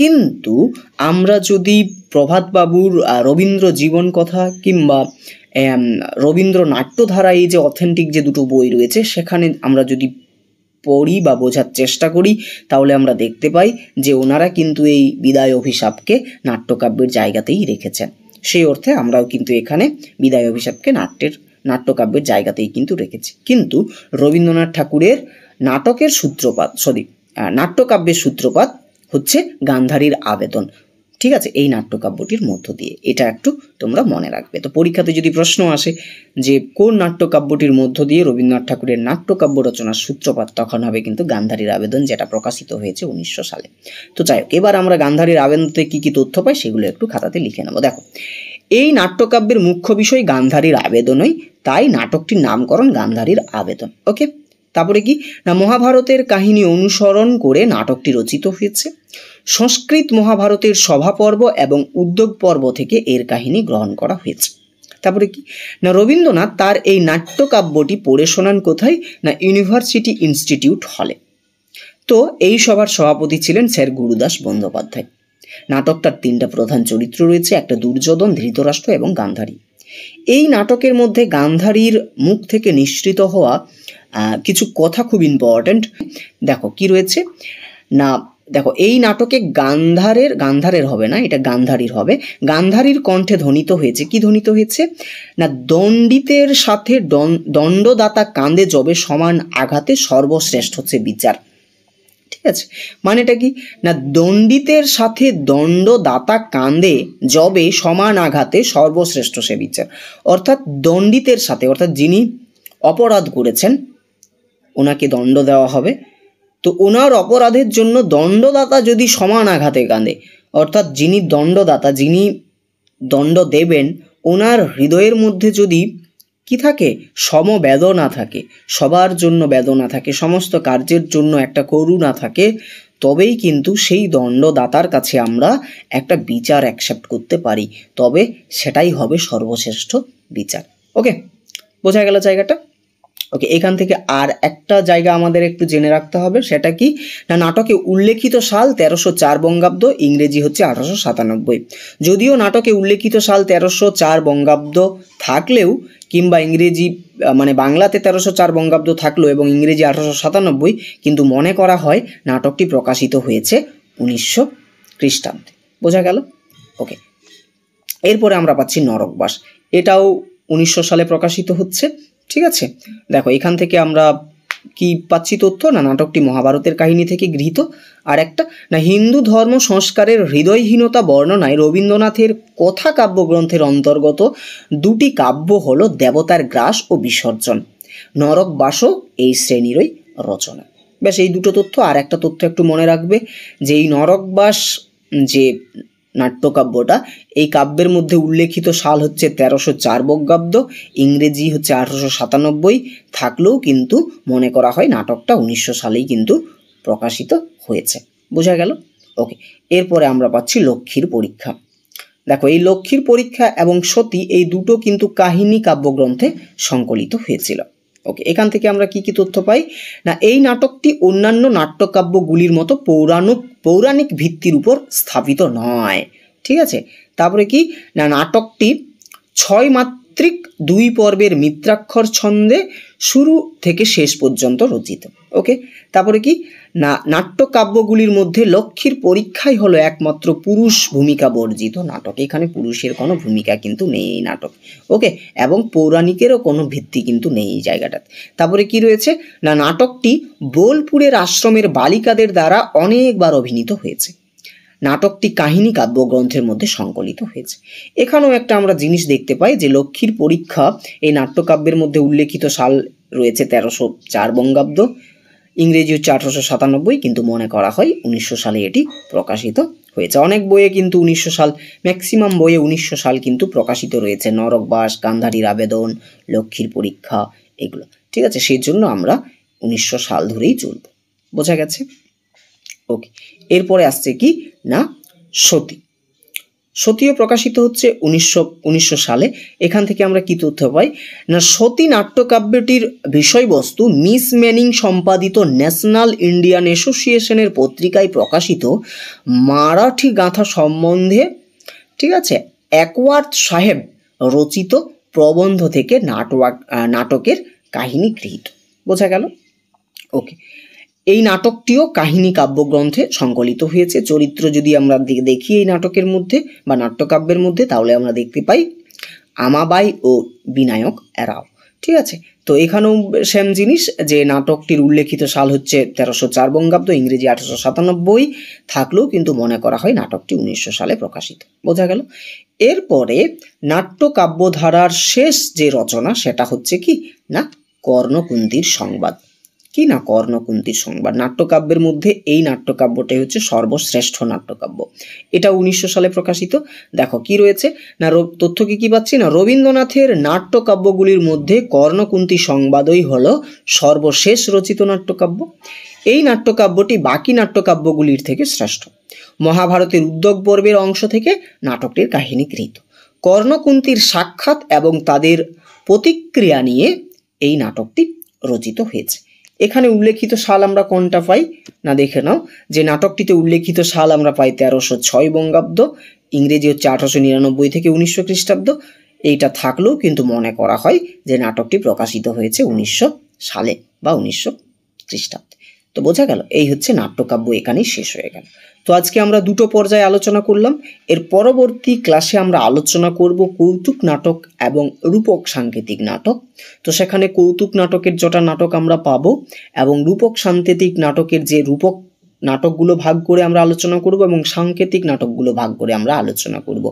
কিন্তু আমরা যদি প্রভাতবাবুর রবীন্দ্র জীবন কথা কিংবা রবীন্দ্র নাট্যধারা, এই যে অথেন্টিক যে দুটো বই রয়েছে সেখানে আমরা যদি পড়ি বা বোঝার চেষ্টা করি তাহলে আমরা দেখতে পাই যে ওনারা কিন্তু এই বিদায় অভিশাপকে নাট্যকাব্যের জায়গাতেই রেখেছেন। সেই অর্থে আমরাও কিন্তু এখানে বিদায় অভিশাপকে নাট্যকাব্যের জায়গাতেই কিন্তু রেখেছি। কিন্তু রবীন্দ্রনাথ ঠাকুরের নাটকাব্যের সূত্রপাত হচ্ছে গান্ধারীর আবেদন। ঠিক আছে, এই নাট্যকাব্যটির মধ্য দিয়ে, এটা একটু তোমরা মনে রাখবে। তো পরীক্ষাতে যদি প্রশ্ন আসে যে কোন নাট্যকাব্যটির মধ্য দিয়ে রবীন্দ্রনাথ ঠাকুরের নাট্যকাব্য রচনার সূত্রপাত, তখন হবে কিন্তু গান্ধারীর আবেদন, যেটা প্রকাশিত হয়েছে 1900 সালে। তো যাই হোক, এবার আমরা গান্ধারীর আবেদনতে কি কি তথ্য পাই সেগুলো একটু খাতাতে লিখে নেব। দেখো, এই নাট্যকাব্যের মুখ্য বিষয় গান্ধারীর আবেদনই, তাই নাটকটির নামকরণ গান্ধারীর আবেদন। ওকে, তারপরে কি না, মহাভারতের কাহিনী অনুসরণ করে নাটকটি রচিত হয়েছে। সংস্কৃত মহাভারতের সভা পর্ব এবং উদ্যোগ পর্ব থেকে এর কাহিনী গ্রহণ করা হয়েছে। তারপরে কি না, রবীন্দ্রনাথ তার এই নাট্যকাব্যটি পড়ে শোনান কোথায় না, ইউনিভার্সিটি ইনস্টিটিউট হলে। তো এই সভার সভাপতি ছিলেন স্যার গুরুদাস বন্দ্যোপাধ্যায়। নাটকটার 3টা প্রধান চরিত্র রয়েছে, একটা দুর্যোধন, ধৃতরাষ্ট্র এবং গান্ধারী। এই নাটকের মধ্যে গান্ধারীর মুখ থেকে নিঃসৃত হওয়া কিছু কথা খুব ইম্পর্ট্যান্ট। দেখো কি রয়েছে না, দেখো এই নাটকে গান্ধারের হবে না, এটা গান্ধারীর হবে। গান্ধারীর কণ্ঠে ধ্বনিত হয়েছে, কি ধ্বনিত হয়েছে না, দণ্ডিতের সাথে দণ্ডদাতা কাঁদে যবে সমান আঘাতে সর্বশ্রেষ্ঠ হচ্ছে বিচার। ঠিক আছে, মানেটা কি না, দণ্ডিতের সাথে দণ্ডদাতা কাঁদে যবে সমান আঘাতে সর্বশ্রেষ্ঠ সে বিচার। অর্থাৎ দণ্ডিতের সাথে, অর্থাৎ যিনি অপরাধ করেছেন ওনাকে দণ্ড দেওয়া হবে। তো ওনার অপরাধের জন্য দণ্ডদাতা যদি সমান আঘাতে কাঁদে, অর্থাৎ যিনি দণ্ডদাতা, যিনি দণ্ড দেবেন, ওনার হৃদয়ের মধ্যে যদি কি থাকে, সমবেদনা থাকে, সবার জন্য বেদনা থাকে, সমস্ত কার্যের জন্য একটা করুণা থাকে, তবেই কিন্তু সেই দণ্ডদাতার কাছে আমরা একটা বিচার অ্যাকসেপ্ট করতে পারি, তবে সেটাই হবে সর্বশ্রেষ্ঠ বিচার। ওকে, বোঝা গেল জায়গাটা? ওকে, এখান থেকে আর একটা জায়গা আমাদের একটু জেনে রাখতে হবে, সেটা কি না, নাটকে উল্লেখিত সাল 1304 বঙ্গাব্দ, ইংরেজি হচ্ছে 1897। যদিও নাটকে উল্লেখিত সাল 1304 বঙ্গাব্দ থাকলেও, কিংবা ইংরেজি মানে বাংলাতে 1304 বঙ্গাব্দ থাকলো এবং ইংরেজি 1897, কিন্তু মনে করা হয় নাটকটি প্রকাশিত হয়েছে 1900 খ্রিস্টাব্দে। বোঝা গেল? ওকে, এরপরে আমরা পাচ্ছি নরকবাস, এটাও 1900 সালে প্রকাশিত হচ্ছে। ঠিক আছে, দেখো এখান থেকে আমরা কি পাচ্ছি তথ্য না, নাটকটি মহাভারতের কাহিনী থেকে গৃহীত। আর একটা না, হিন্দু ধর্ম সংস্কারের হৃদয়হীনতা বর্ণনায় রবীন্দ্রনাথের কথা কাব্যগ্রন্থের অন্তর্গত 2টি কাব্য হলো দেবতার গ্রাস ও বিসর্জন। নরকবাসও এই শ্রেণীরই রচনা। ব্যাস, এই দুটো তথ্য। আর একটা তথ্য একটু মনে রাখবে যে এই নরকবাস যে নাট্যকাব্যটা, এই কাব্যের মধ্যে উল্লেখিত সাল হচ্ছে 1304 বঙ্গাব্দ, ইংরেজি হচ্ছে 1897 থাকলেও কিন্তু মনে করা হয় নাটকটা 1900 সালেই কিন্তু প্রকাশিত হয়েছে। বোঝা গেল? ওকে, এরপরে আমরা পাচ্ছি লক্ষ্মীর পরীক্ষা। দেখো, এই লক্ষ্মীর পরীক্ষা এবং সতী এই দুটো কিন্তু কাহিনী কাব্যগ্রন্থে সংকলিত হয়েছিল। ওকে, এখান থেকে আমরা কি কি তথ্য পাই না, এই নাটকটি অন্যান্য নাট্যকাব্যগুলির মতো পৌরাণিক ভিত্তির উপর স্থাপিত নয়। ঠিক আছে, তারপরে কি না, নাটকটি 6 মাত্রিক 2 পর্বের মিত্রাক্ষর ছন্দে শুরু থেকে শেষ পর্যন্ত রচিত। ওকে, তারপরে কি না, নাট্যকাব্যগুলির মধ্যে লক্ষ্মীর পরীক্ষাই হলো একমাত্র পুরুষ ভূমিকা বর্জিত নাটক। এখানে পুরুষের কোনো ভূমিকা কিন্তু নেই এই নাটক। ওকে, এবং পৌরাণিকেরও কোনো ভিত্তি কিন্তু নেই এই জায়গাটাতে। তারপরে কি রয়েছে না, নাটকটি বোলপুরের আশ্রমের বালিকাদের দ্বারা অনেকবার অভিনীত হয়েছে। নাটকটি কাহিনী কাব্যগ্রন্থের মধ্যে সংকলিত হয়েছে। এখানেও একটা আমরা জিনিস দেখতে পাই যে লক্ষ্মীর পরীক্ষা এই নাট্যকাব্যের মধ্যে উল্লেখিত সাল রয়েছে 1304 বঙ্গাব্দ, ইংরেজি হচ্ছে 1897, কিন্তু মনে করা হয় 1900 সালে এটি প্রকাশিত হয়েছে। অনেক বইয়ে কিন্তু 1900 সাল, ম্যাক্সিমাম বইয়ে 1900 সাল কিন্তু প্রকাশিত রয়েছে, নরকবাস, গান্ধারীর আবেদন, লক্ষ্মীর পরীক্ষা, এগুলো। ঠিক আছে, সেই জন্য আমরা 1900 সাল ধরেই চলব। বোঝা গেছে? ওকে, এরপরে আসছে কি না, সতী। সতীও প্রকাশিত হচ্ছে 1900 সালে। এখান থেকে আমরা কি তথ্য পাই না, সতী নাট্যকাব্যটির বিষয়বস্তু মিস ম্যানিং সম্পাদিত ন্যাশনাল ইন্ডিয়ান অ্যাসোসিয়েশনের পত্রিকায় প্রকাশিত মারাঠি গাথা সম্বন্ধে, ঠিক আছে, একওয়ার্থ সাহেব রচিত প্রবন্ধ থেকে নাটকের কাহিনী গৃহীত। বোঝা গেল? ওকে, এই নাটকটিও কাহিনী কাব্যগ্রন্থে সংকলিত হয়েছে। চরিত্র যদি আমরা দেখি এই নাটকের মধ্যে বা নাট্যকাব্যের মধ্যে, তাহলে আমরা দেখতে পাই আমাবাই ও বিনায়ক রাও। ঠিক আছে, তো এখানেও সেম জিনিস, যে নাটকটির উল্লেখিত সাল হচ্ছে 1304 বঙ্গাব্দ, ইংরেজি 1897 থাকলেও কিন্তু মনে করা হয় নাটকটি 1900 সালে প্রকাশিত। বোঝা গেল। এরপরে নাট্যকাব্যধারার শেষ যে রচনা সেটা হচ্ছে কি না কর্ণকুন্তীর সংবাদ। কি না কর্ণকুন্তীর সংবাদ। নাট্যকাব্যের মধ্যে এই নাট্যকাব্যটাই হচ্ছে সর্বশ্রেষ্ঠ নাট্যকাব্য। এটা 1900 সালে প্রকাশিত। দেখো কি রয়েছে না, তথ্য কি পাচ্ছি না, রবীন্দ্রনাথের নাট্যকাব্যগুলির মধ্যে কর্ণকুন্তী সংবাদই হলো সর্বশেষ রচিত নাট্যকাব্য। এই নাট্যকাব্যটি বাকি নাট্যকাব্যগুলির থেকে শ্রেষ্ঠ। মহাভারতের উদ্যোগ পর্বের অংশ থেকে নাটকটির কাহিনী গৃহীত। কর্ণকুন্তীর সাক্ষাৎ এবং তাদের প্রতিক্রিয়া নিয়ে এই নাটকটি রচিত হয়েছে। এখানে উল্লেখিত সাল আমরা কোনটা পাই না, দেখে নাও যে নাটকটিতে উল্লেখিত সাল আমরা পাই 1306 বঙ্গাব্দ, ইংরেজি হচ্ছে 1899 থেকে 1900 খ্রিস্টাব্দ। এইটা থাকলেও কিন্তু মনে করা হয় যে নাটকটি প্রকাশিত হয়েছে 1900 সালে বা 1900 খ্রিস্টাব্দে। তো বোঝা গেল, এই হচ্ছে নাট্যকাব্য এখানেই শেষ হয়ে গেল। তো আজকে আমরা দুটো পর্যায়ে আলোচনা করলাম। এর পরবর্তী ক্লাসে আমরা আলোচনা করব কৌতুক নাটক এবং রূপক সাংকেতিক নাটক। তো সেখানে কৌতুক নাটকের যটা নাটক আমরা পাবো এবং রূপক সাংকেতিক নাটকের যে রূপক নাটকগুলো ভাগ করে আমরা আলোচনা করব এবং সাংকেতিক নাটকগুলো ভাগ করে আমরা আলোচনা করব।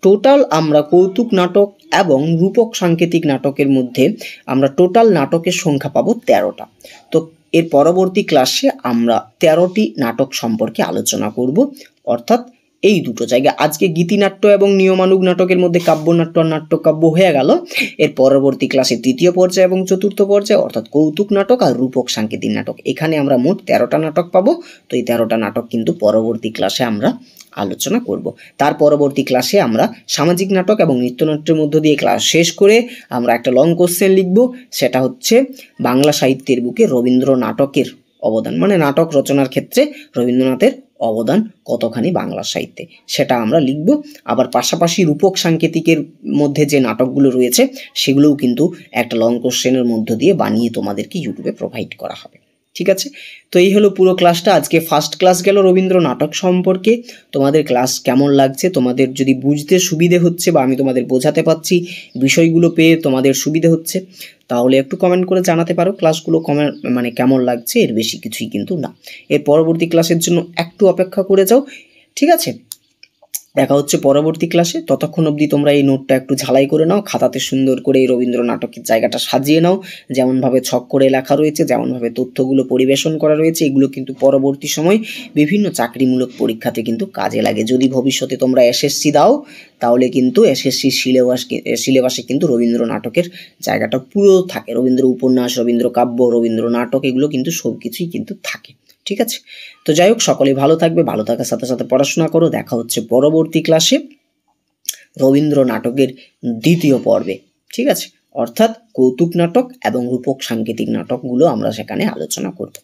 টোটাল আমরা কৌতুক নাটক এবং রূপক সাংকেতিক নাটকের মধ্যে আমরা টোটাল নাটকের সংখ্যা পাবো 13টা। তো এর পরবর্তী ক্লাসে আমরা 13টি নাটক সম্পর্কে আলোচনা করব, অর্থাৎ এই দুটো জায়গা। আজকে গীতিনাট্য এবং নিয়মানুগ নাটকের মধ্যে কাব্যনাট্য আর নাট্যকাব্য হয়ে গেল। এর পরবর্তী ক্লাসে তৃতীয় পর্যায় এবং চতুর্থ পর্যায়ে অর্থাৎ কৌতুক নাটক আর রূপক সাংকেতিক নাটক, এখানে আমরা মোট 13টা নাটক পাবো। তো এই 13টা নাটক কিন্তু পরবর্তী ক্লাসে আমরা আলোচনা করব। তার পরবর্তী ক্লাসে আমরা সামাজিক নাটক এবং নৃত্যনাট্যের মধ্য দিয়ে ক্লাস শেষ করে আমরা একটা লং কোশ্চেন লিখব। সেটা হচ্ছে বাংলা সাহিত্যের বুকে রবীন্দ্র নাটকের অবদান, মানে নাটক রচনার ক্ষেত্রে রবীন্দ্রনাথের অবদান কতখানি বাংলা সাহিত্যে, সেটা আমরা লিখব। আবার পাশাপাশি রূপক সাংকেতিকের মধ্যে যে নাটকগুলো রয়েছে সেগুলোও কিন্তু একটা লং কোশ্চেনের মধ্য দিয়ে বানিয়ে তোমাদেরকে ইউটিউবে প্রোভাইড করা হবে। ঠিক আছে, তো এই হলো পুরো ক্লাসটা। আজকে ফার্স্ট ক্লাস গেল রবীন্দ্র নাটক সম্পর্কে। তোমাদের ক্লাস কেমন লাগছে, তোমাদের যদি বুঝতে সুবিধে হচ্ছে বা আমি তোমাদের বোঝাতে পারছি, বিষয়গুলো পেয়ে তোমাদের সুবিধে হচ্ছে, তাহলে একটু কমেন্ট করে জানাতে পারো ক্লাসগুলো মানে কেমন লাগছে। এর বেশি কিছুই কিন্তু না। এর পরবর্তী ক্লাসের জন্য একটু অপেক্ষা করে যাও। ঠিক আছে, দেখা হচ্ছে পরবর্তী ক্লাসে। ততক্ষণ অবধি তোমরা এই নোটটা একটু ঝালাই করে নাও, খাতাতে সুন্দর করে এই রবীন্দ্র নাটকের জায়গাটা সাজিয়ে নাও। যেমনভাবে ছক করে লেখা রয়েছে, যেমনভাবে তথ্যগুলো পরিবেশন করা রয়েছে, এগুলো কিন্তু পরবর্তী সময় বিভিন্ন চাকরিমূলক পরীক্ষাতে কিন্তু কাজে লাগে। যদি ভবিষ্যতে তোমরা এসএসসি দাও তাহলে কিন্তু এসএসসি সিলেবাসে কিন্তু রবীন্দ্র নাটকের জায়গাটা পুরো থাকে। রবীন্দ্র উপন্যাস, রবীন্দ্র কাব্য, রবীন্দ্র নাটক এগুলো কিন্তু সব কিছুই কিন্তু থাকে। ঠিক আছে, তো যাই হোক, সকলে ভালো থাকবে, ভালো থাকার সাথে সাথে পড়াশোনা করো। দেখা হচ্ছে পরবর্তী ক্লাসে রবীন্দ্র নাটকের দ্বিতীয় পর্বে। ঠিক আছে, অর্থাৎ কৌতুক নাটক এবং রূপক সাংকেতিক নাটকগুলো আমরা সেখানে আলোচনা করব।